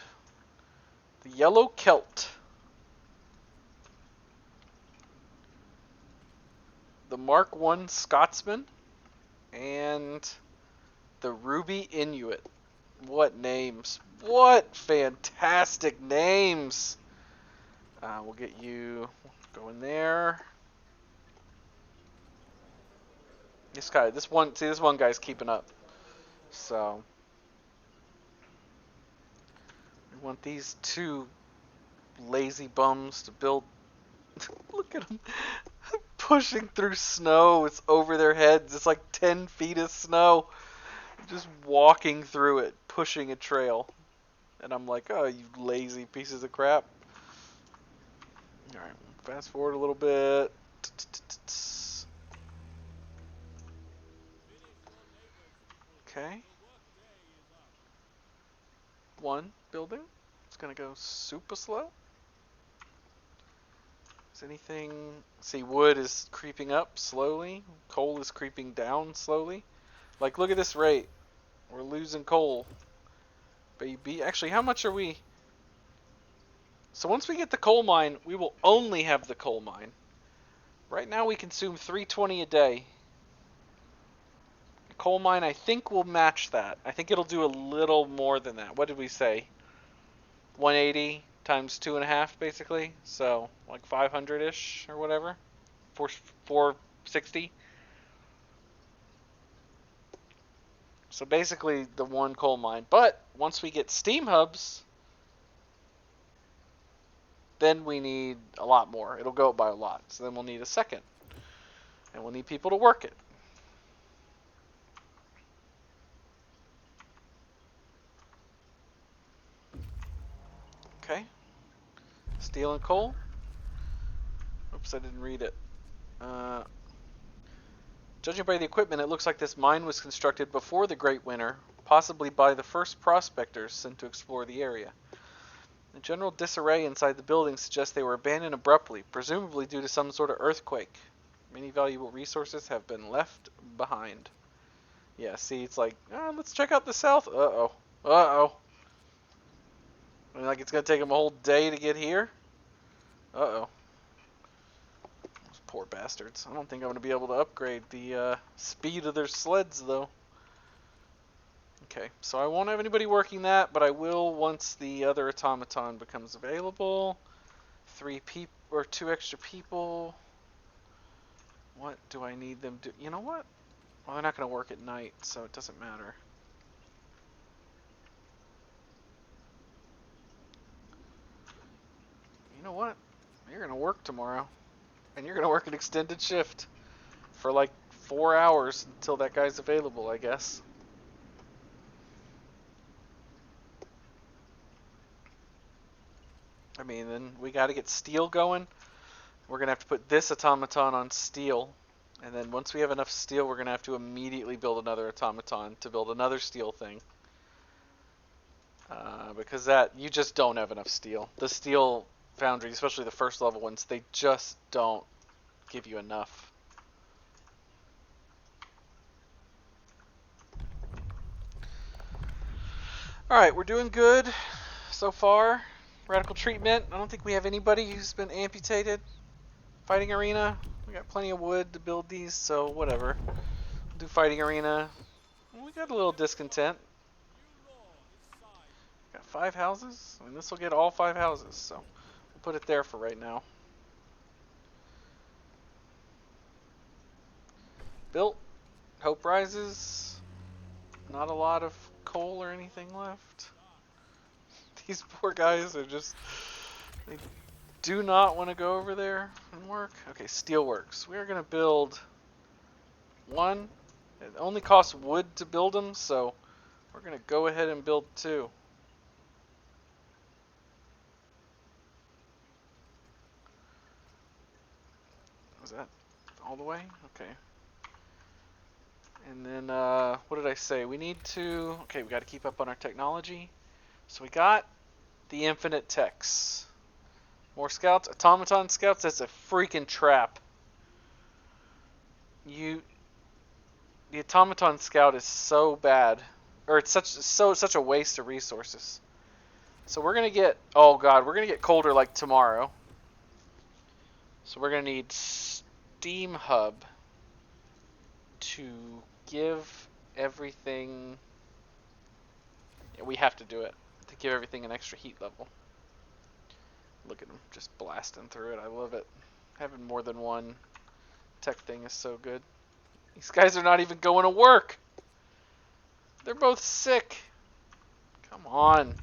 [SPEAKER 1] the Yellow Celt. The Mark I Scotsman. And the Ruby Inuit. What names? What fantastic names! We'll get you going there. This one guy's keeping up. So we want these two lazy bums to build. Look at them pushing through snow. It's over their heads. It's like 10 feet of snow. Just walking through it, pushing a trail. And I'm like, oh, you lazy pieces of crap. Alright, fast forward a little bit. Okay. One building. It's gonna go super slow. Is anything... See, wood is creeping up slowly. Coal is creeping down slowly. Like, look at this rate. We're losing coal. Baby. Actually, how much are we... So once we get the coal mine, we will only have the coal mine. Right now we consume 320 a day. The coal mine, I think, will match that. I think it'll do a little more than that. What did we say? 180 times 2.5, basically. So, like 500-ish or whatever. 460. So basically the one coal mine. But once we get steam hubs, then we need a lot more. It'll go up by a lot. So then we'll need a second. And we'll need people to work it. Okay. Steel and coal. Oops, I didn't read it. Judging by the equipment, it looks like this mine was constructed before the Great Winter, possibly by the first prospectors sent to explore the area. The general disarray inside the building suggests they were abandoned abruptly, presumably due to some sort of earthquake. Many valuable resources have been left behind. Yeah, see, it's like, let's check out the south. Uh-oh. Uh-oh. I mean, like, it's going to take them a whole day to get here? Uh-oh. Those poor bastards. I don't think I'm going to be able to upgrade the speed of their sleds, though. Okay, so I won't have anybody working that, but I will once the other automaton becomes available. 2 extra people. What do I need them to... You know what? Well, they're not going to work at night, so it doesn't matter. You know what? You're going to work tomorrow. And you're going to work an extended shift. For like 4 hours until that guy's available, I guess. I mean, then we got to get steel going. We're going to have to put this automaton on steel. And then once we have enough steel, we're going to have to immediately build another automaton to build another steel thing. Because that, you just don't have enough steel. The steel foundry, especially the first level ones, they just don't give you enough. Alright, we're doing good so far. Radical treatment. I don't think we have anybody who's been amputated. Fighting arena. We got plenty of wood to build these, so whatever. We'll do fighting arena. We got a little discontent. Got 5 houses? I mean, this will get all 5 houses, so we'll put it there for right now. Built. Hope rises. Not a lot of coal or anything left. These poor guys are just... They do not want to go over there and work. Okay, steelworks. We are going to build 1. It only costs wood to build them, so we're going to go ahead and build 2. Was that all the way? Okay. And then, what did I say? We need to... Okay, we got to keep up on our technology. So we got the infinite techs. More scouts. Automaton scouts, that's a freaking trap. The automaton scout is so bad. Or it's such a waste of resources. So we're going to get... Oh, God, we're going to get colder like tomorrow. So we're going to need Steam Hub to give everything... Yeah, we have to do it to give everything an extra heat level. Look at them just blasting through it. I love it. Having more than one tech thing is so good. These guys are not even going to work. They're both sick. Come on.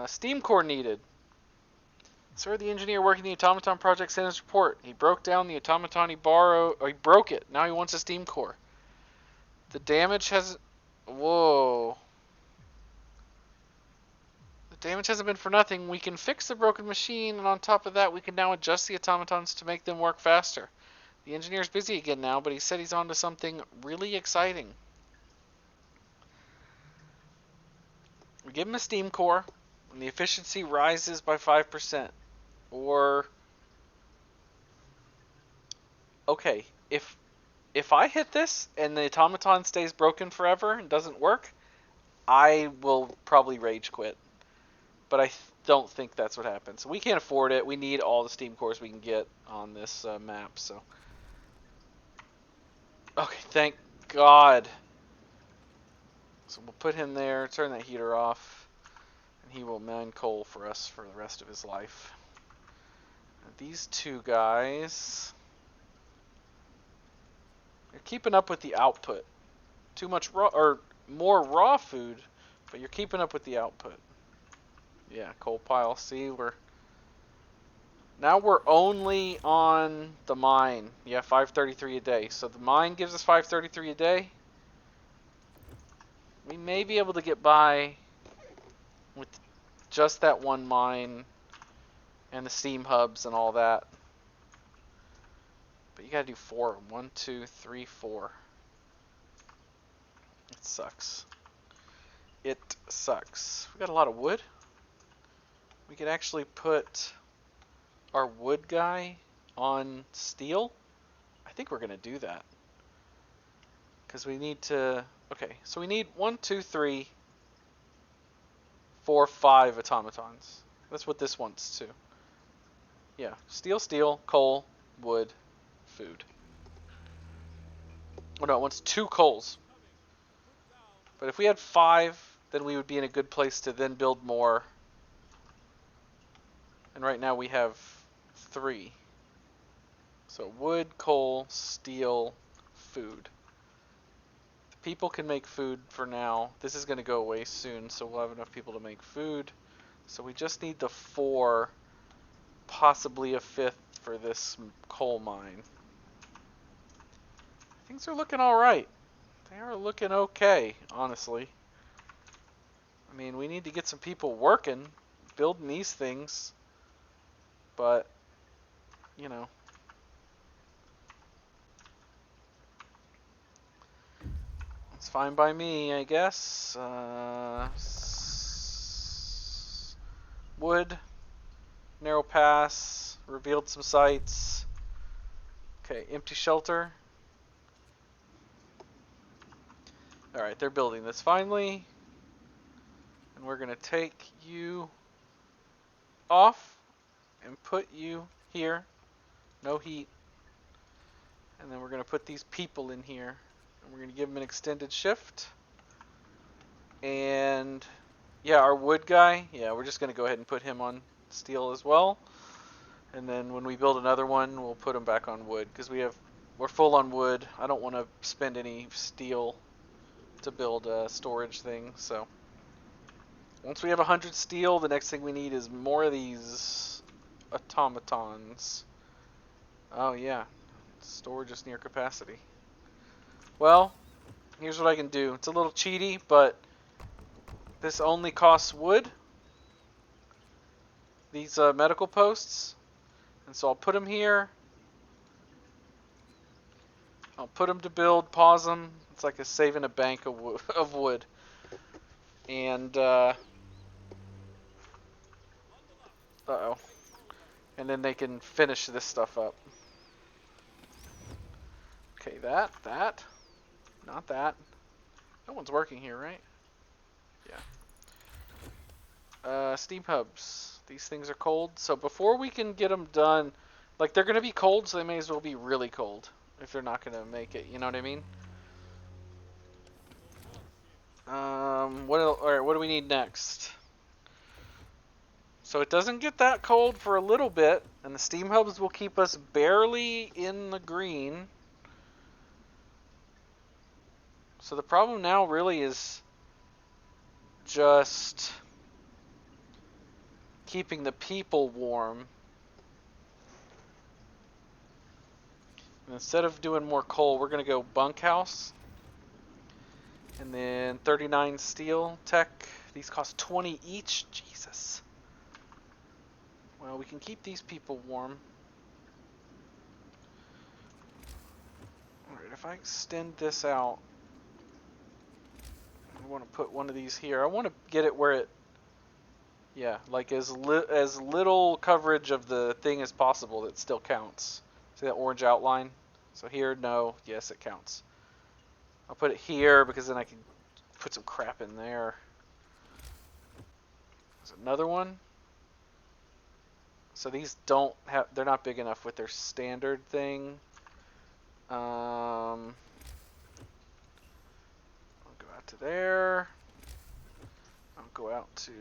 [SPEAKER 1] Steam core needed. Sir, the engineer working the automaton project sent his report. He broke down the automaton he borrowed. Or he broke it. Now he wants a steam core. The damage has... Whoa. The damage hasn't been for nothing. We can fix the broken machine, and on top of that, we can now adjust the automatons to make them work faster. The engineer's busy again now, but he said he's on to something really exciting. We give him a steam core, and the efficiency rises by 5%. Or... Okay, if I hit this, and the automaton stays broken forever and doesn't work, I will probably rage quit. But I don't think that's what happens. We can't afford it. We need all the steam cores we can get on this map. So, okay, thank God. So we'll put him there, turn that heater off, and he will mine coal for us for the rest of his life. And these two guys, you're keeping up with the output. Too much raw, or more raw food, but you're keeping up with the output. Yeah, coal pile. See, we're only on the mine. Yeah, 533 a day. So the mine gives us 533 a day. We may be able to get by with just that one mine and the steam hubs and all that. But you gotta do 4 of them. 1, 2, 3, 4. It sucks. It sucks. We got a lot of wood. We could actually put our wood guy on steel. I think we're going to do that. Because we need to... Okay, so we need 1, 2, 3, 4, 5 automatons. That's what this wants too. Yeah, steel, coal, wood, food. Oh no, it wants 2 coals. But if we had 5, then we would be in a good place to then build more. And right now we have 3. So wood, coal, steel, food. The people can make food for now. This is going to go away soon, so we'll have enough people to make food. So we just need the 4, possibly a 5th for this coal mine. Things are looking alright. They are looking okay, honestly. I mean, we need to get some people working, building these things. But, you know. It's fine by me, I guess. Wood. Narrow pass. Revealed some sites. Okay, empty shelter. Alright, they're building this finally. And we're going to take you off. And put you here. No heat. And then we're going to put these people in here. And we're going to give them an extended shift. And yeah, our wood guy. Yeah, we're just going to go ahead and put him on steel as well. And then when we build another one, we'll put him back on wood. Because we're full on wood. I don't want to spend any steel to build a storage thing. So once we have 100 steel, the next thing we need is more of these automatons. Oh yeah, storage is near capacity. Well, here's what I can do. It's a little cheaty, but this only costs wood. These medical posts, And so I'll put them here. I'll put them to build, pause them. It's like a saving a bank of wood. And, uh-oh. And then they can finish this stuff up. Okay, that. Not that. No one's working here, right? Yeah. Steam hubs. These things are cold. So before we can get them done, like they're going to be cold, so they may as well be really cold if they're not going to make it. You know what I mean? Alright, what do we need next? So it doesn't get that cold for a little bit, and the steam hubs will keep us barely in the green. So the problem now really is just keeping the people warm. And instead of doing more coal, we're going to go bunkhouse. And then 39 steel tech. These cost 20 each. Jesus. Well, we can keep these people warm. Alright, if I extend this out, I want to put one of these here. I want to get it where it, yeah, like as little coverage of the thing as possible that still counts. See that orange outline? So here, no, yes, it counts. I'll put it here because then I can put some crap in there. There's another one. So these don't have, they're not big enough with their standard thing. I'll go out to there. I'll go out to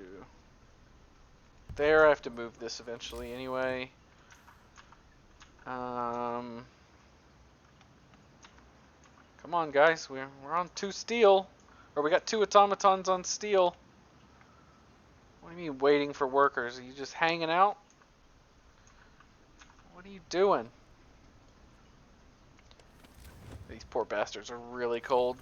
[SPEAKER 1] there. I have to move this eventually anyway. Come on, guys. We're on 2 steel. Or we got 2 automatons on steel. What do you mean waiting for workers? Are you just hanging out? What are you doing? These poor bastards are really cold.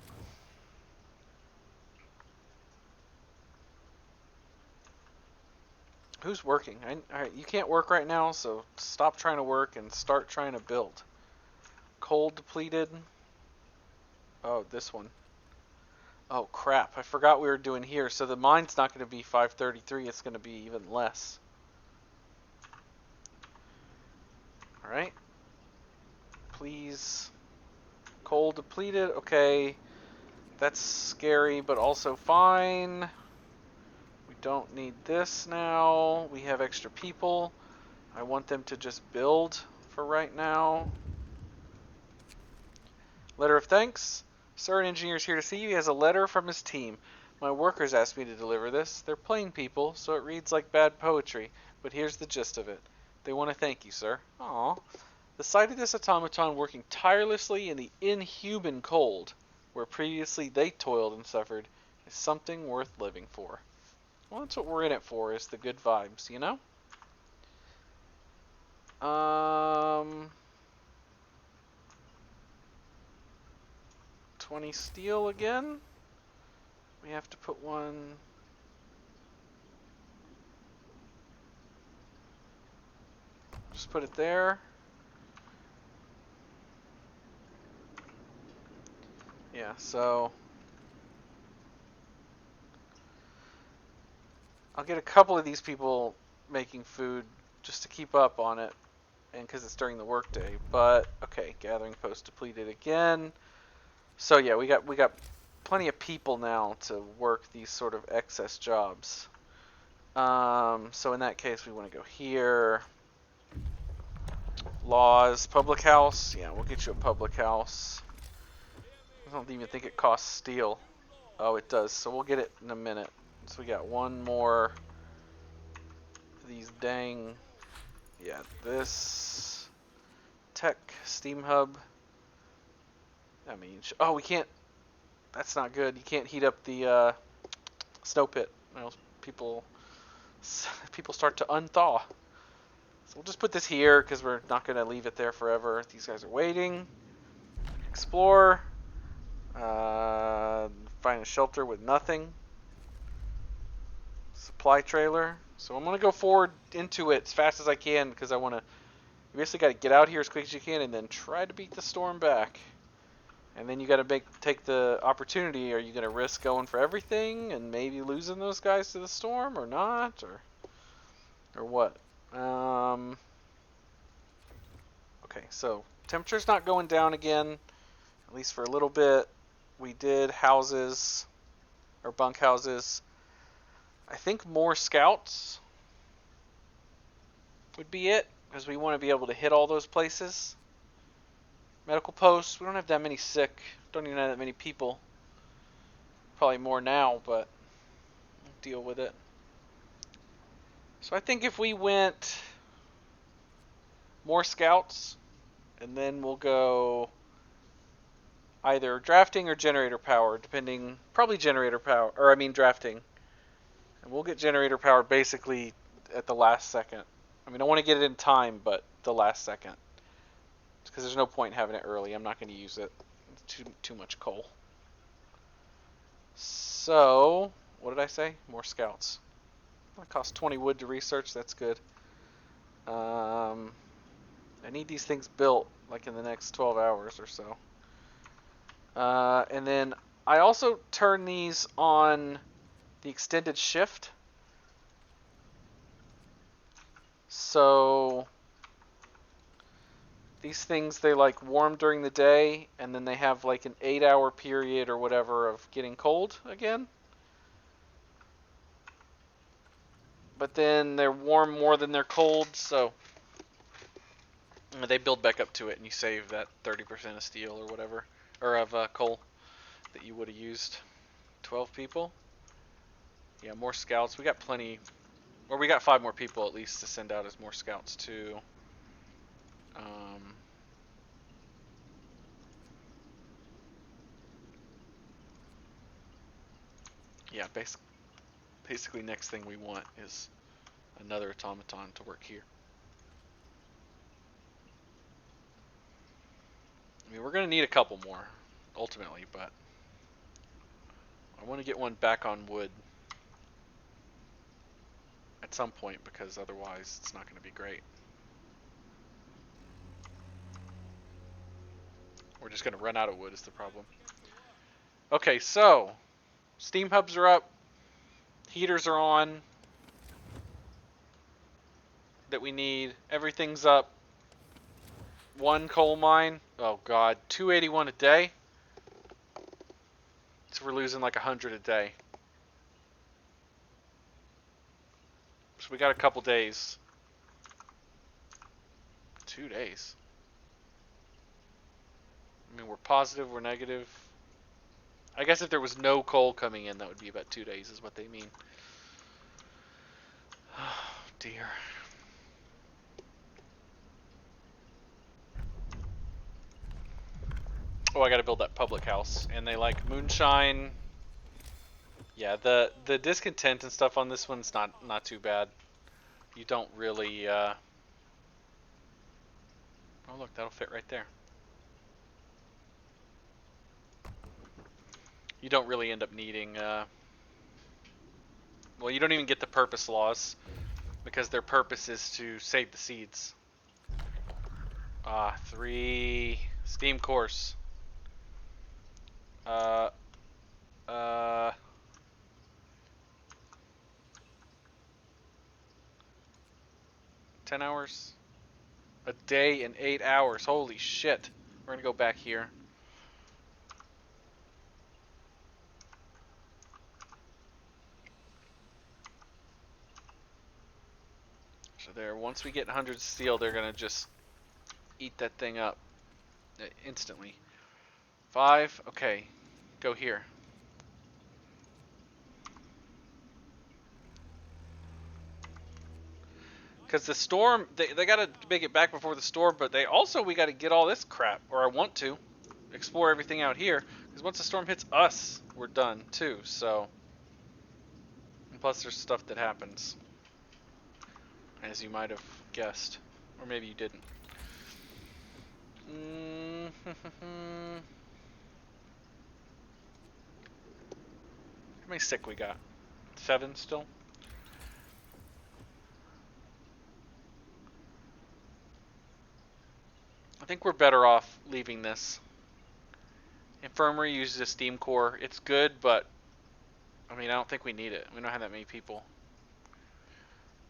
[SPEAKER 1] Who's working? Alright, you can't work right now, so stop trying to work and start trying to build. Coal depleted. Oh, this one. Oh, crap. I forgot we were doing here. So the mine's not going to be 533. It's going to be even less. Alright. Please. Coal depleted. Okay. That's scary, but also fine. We don't need this now. We have extra people. I want them to just build for right now. Letter of thanks. Sir, an engineer's here to see you. He has a letter from his team. My workers asked me to deliver this. They're plain people, so it reads like bad poetry, but here's the gist of it. They want to thank you, sir. Aw. The sight of this automaton working tirelessly in the inhuman cold, where previously they toiled and suffered, is something worth living for. Well, that's what we're in it for, is the good vibes, you know? 20 steel again. We have to put one. Just put it there. Yeah, so I'll get a couple of these people making food just to keep up on it, and because it's during the workday. But okay, gathering post depleted again. So yeah, we got plenty of people now to work these sort of excess jobs. So in that case, we want to go here. Laws, public house. Yeah, we'll get you a public house. I don't even think it costs steel. Oh, it does. So we'll get it in a minute. So we got one more. These dang. Yeah, this tech steam hub. I mean, oh, we can't. That's not good. You can't heat up the snow pit. You know, people start to unthaw. So we'll just put this here because we're not going to leave it there forever. These guys are waiting. Explore. Find a shelter with nothing. Supply trailer. So I'm going to go forward into it as fast as I can because I want to You basically got to get out here as quick as you can and then try to beat the storm back. And then you got to take the opportunity. Are you going to risk going for everything and maybe losing those guys to the storm or not, or what? Okay, so temperature's not going down again, at least for a little bit. We did houses, or bunkhouses. I think more scouts would be it, because we want to be able to hit all those places. Medical posts, we don't have that many sick, don't even have that many people. Probably more now, but we'll deal with it. So I think if we went more scouts, and then we'll go either drafting or generator power, depending, probably generator power, or I mean drafting. And we'll get generator power basically at the last second. I mean, I want to get it in time, but the last second. Because there's no point in having it early. I'm not going to use it. It's too much coal. So, what did I say? More scouts. That costs 20 wood to research. That's good. I need these things built like in the next 12 hours or so. And then I also turn these on the extended shift. So these things, they like warm during the day, and then they have like an 8-hour period or whatever of getting cold again. But then they're warm more than they're cold, so they build back up to it, and you save that 30% of steel or whatever, or of coal that you would have used. 12 people. Yeah, more scouts. We got plenty, or we got 5 more people at least to send out as more scouts too. Yeah, basically next thing we want is another automaton to work here. I mean, we're going to need a couple more, ultimately, but I want to get one back on wood at some point, because otherwise it's not going to be great. We're just going to run out of wood is the problem. Okay, so steam hubs are up. Heaters are on that we need. Everything's up. One coal mine. Oh god, 281 a day. So we're losing like 100 a day. So we got a couple days. 2 days. I mean, we're positive, we're negative. I guess if there was no coal coming in, that would be about 2 days is what they mean. Oh, dear. Oh, I gotta build that public house. And they like moonshine. Yeah, the discontent and stuff on this one's not too bad. You don't really, Oh look, that'll fit right there. You don't really end up needing, well, you don't even get the purpose laws, because their purpose is to save the seeds. 3 steam cores. 10 hours a day and 8 hours. Holy shit. We're gonna go back here. So there, once we get 100 steel, they're gonna just eat that thing up instantly. 5, okay, go here. Because the storm, they gotta make it back before the storm, but we gotta get all this crap, or I want to explore everything out here, because once the storm hits us, we're done too, so. And plus there's stuff that happens, as you might have guessed, or maybe you didn't. How many sick we got? 7 still? – I think we're better off leaving this. Infirmary uses a steam core. It's good, but I mean, I don't think we need it. We don't have that many people.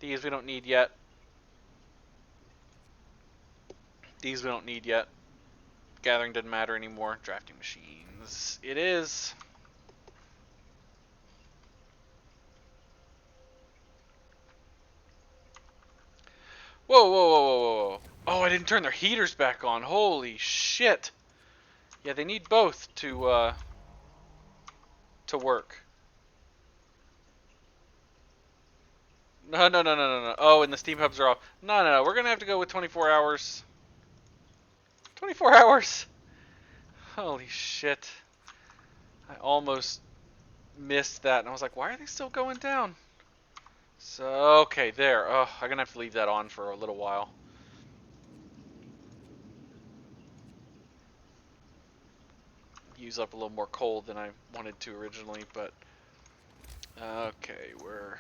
[SPEAKER 1] These we don't need yet. These we don't need yet. Gathering doesn't matter anymore. Drafting machines. It is. Whoa, whoa, whoa, whoa, whoa. Oh, I didn't turn their heaters back on. Holy shit. Yeah, they need both to work. No, no, no, no, no, no. Oh, and the steam hubs are off. No, no, no. We're going to have to go with 24 hours. 24 hours. Holy shit. I almost missed that. And I was like, why are they still going down? So, okay, there. Oh, I'm going to have to leave that on for a little while. Use up a little more coal than I wanted to originally, but... Okay, we're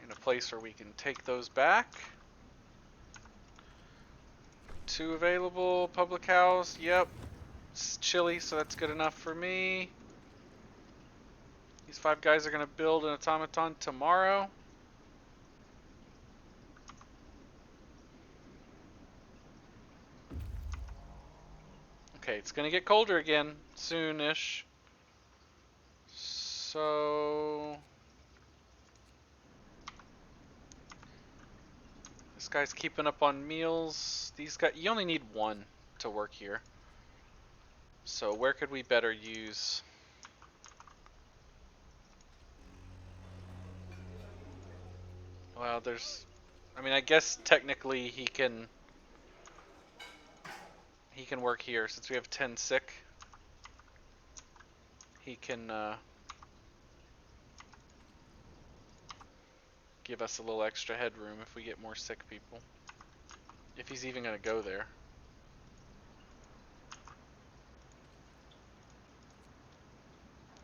[SPEAKER 1] in a place where we can take those back. 2 available. Public house. Yep. It's chilly, so that's good enough for me. These 5 guys are going to build an automaton tomorrow. Okay, it's going to get colder again soon-ish. So... This guy's keeping up on meals. These guys... You only need 1 to work here. So where could we better use... Well, there's... I mean, I guess technically he can work here since we have 10 sick. He can give us a little extra headroom if we get more sick people. If he's even going to go there.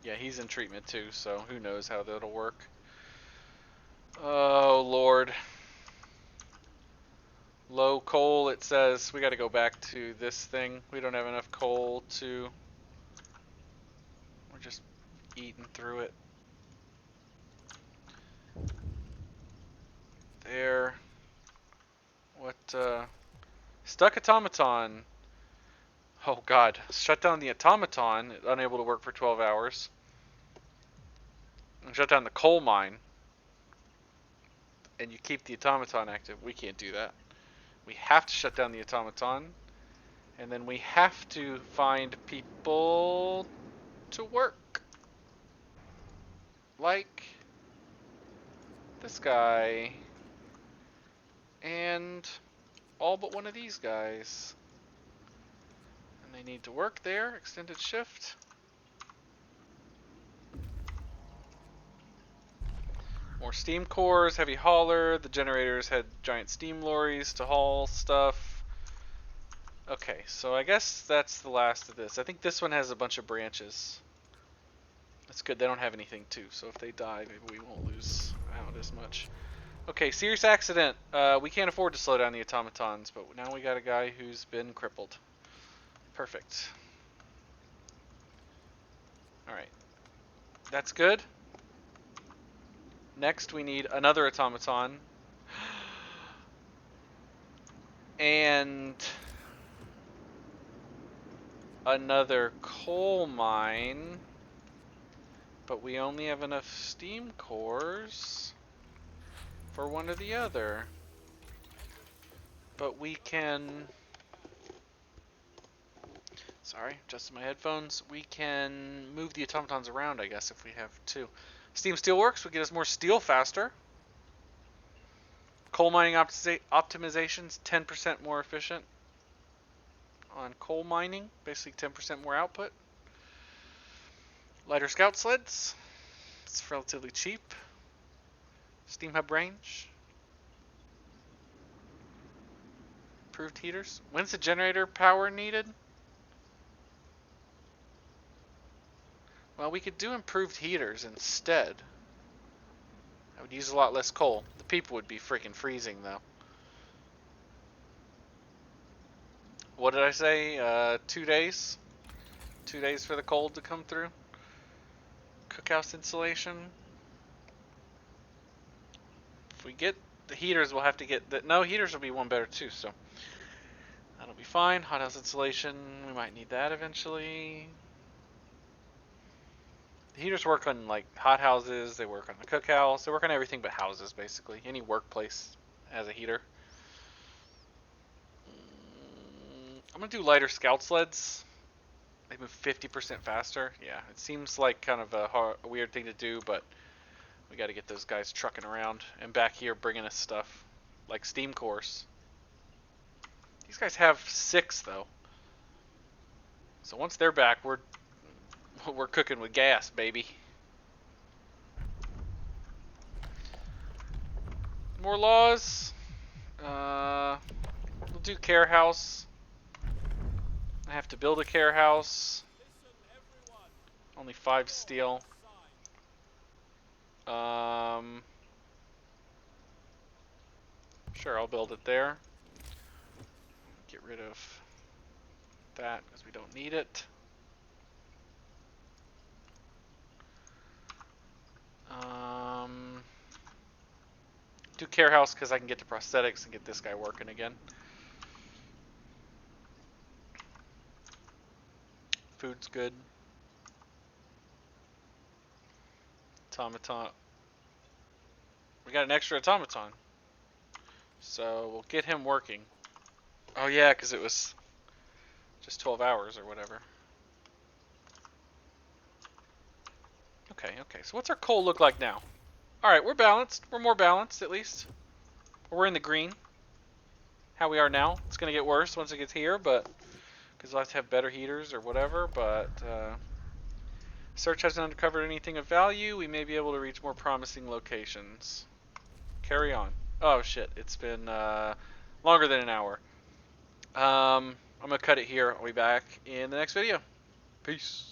[SPEAKER 1] Yeah, he's in treatment too, so who knows how that'll work. Oh, Lord. Low coal, it says. We got to go back to this thing. We don't have enough coal to... We're just eating through it. There. What, Stuck automaton. Oh, God. Shut down the automaton. Unable to work for 12 hours. And shut down the coal mine. And you keep the automaton active. We can't do that. We have to shut down the automaton. And then we have to find people to work. Like this guy. And all but one of these guys. And they need to work there. Extended shift. More steam cores, heavy hauler. The generators had giant steam lorries to haul stuff. Okay, so I guess that's the last of this. I think this one has a bunch of branches. That's good. They don't have anything too, so if they die, maybe we won't lose out as much. Okay, serious accident. We can't afford to slow down the automatons, but now we got a guy who's been crippled. Perfect. Alright. That's good. Next, we need another automaton. And another coal mine. But we only have enough steam cores for one or the other. But we can... Sorry, adjusting my headphones. We can move the automatons around, I guess, if we have 2. Steam Steelworks would get us more steel faster. Coal mining optimizations, 10% more efficient on coal mining, basically 10% more output. Lighter scout sleds, it's relatively cheap. Steam hub range. Improved heaters. When's the generator power needed? Well, we could do improved heaters instead. I would use a lot less coal. The people would be freaking freezing, though. what did I say? 2 days? 2 days for the cold to come through? Cookhouse insulation. If we get the heaters, we'll have to get the... No, heaters will be one better too, so... That'll be fine. Hothouse insulation, we might need that eventually. The heaters work on like hothouses, they work on the cookhouse, they work on everything but houses basically. Any workplace has a heater. I'm gonna do lighter scout sleds. They move 50% faster. Yeah, it seems like kind of a weird thing to do, but we got to get those guys trucking around and back here bringing us stuff like steam cores. These guys have 6 though, so once they're back, we're cooking with gas, baby. More laws. We'll do care house. I have to build a care house. Only 5 steel. Sure, I'll build it there. Get rid of that because we don't need it. Do care house because I can get to prosthetics and get this guy working again. Food's good. Automaton. We got an extra automaton. So we'll get him working. Oh yeah, because it was just 12 hours or whatever. Okay, so what's our coal look like now? Alright, we're balanced. We're more balanced, at least. We're in the green. How we are now. It's going to get worse once it gets here, but... because we'll have to have better heaters or whatever, but... search hasn't uncovered anything of value. We may be able to reach more promising locations. Carry on. Oh shit, it's been longer than an hour. I'm going to cut it here. I'll be back in the next video. Peace.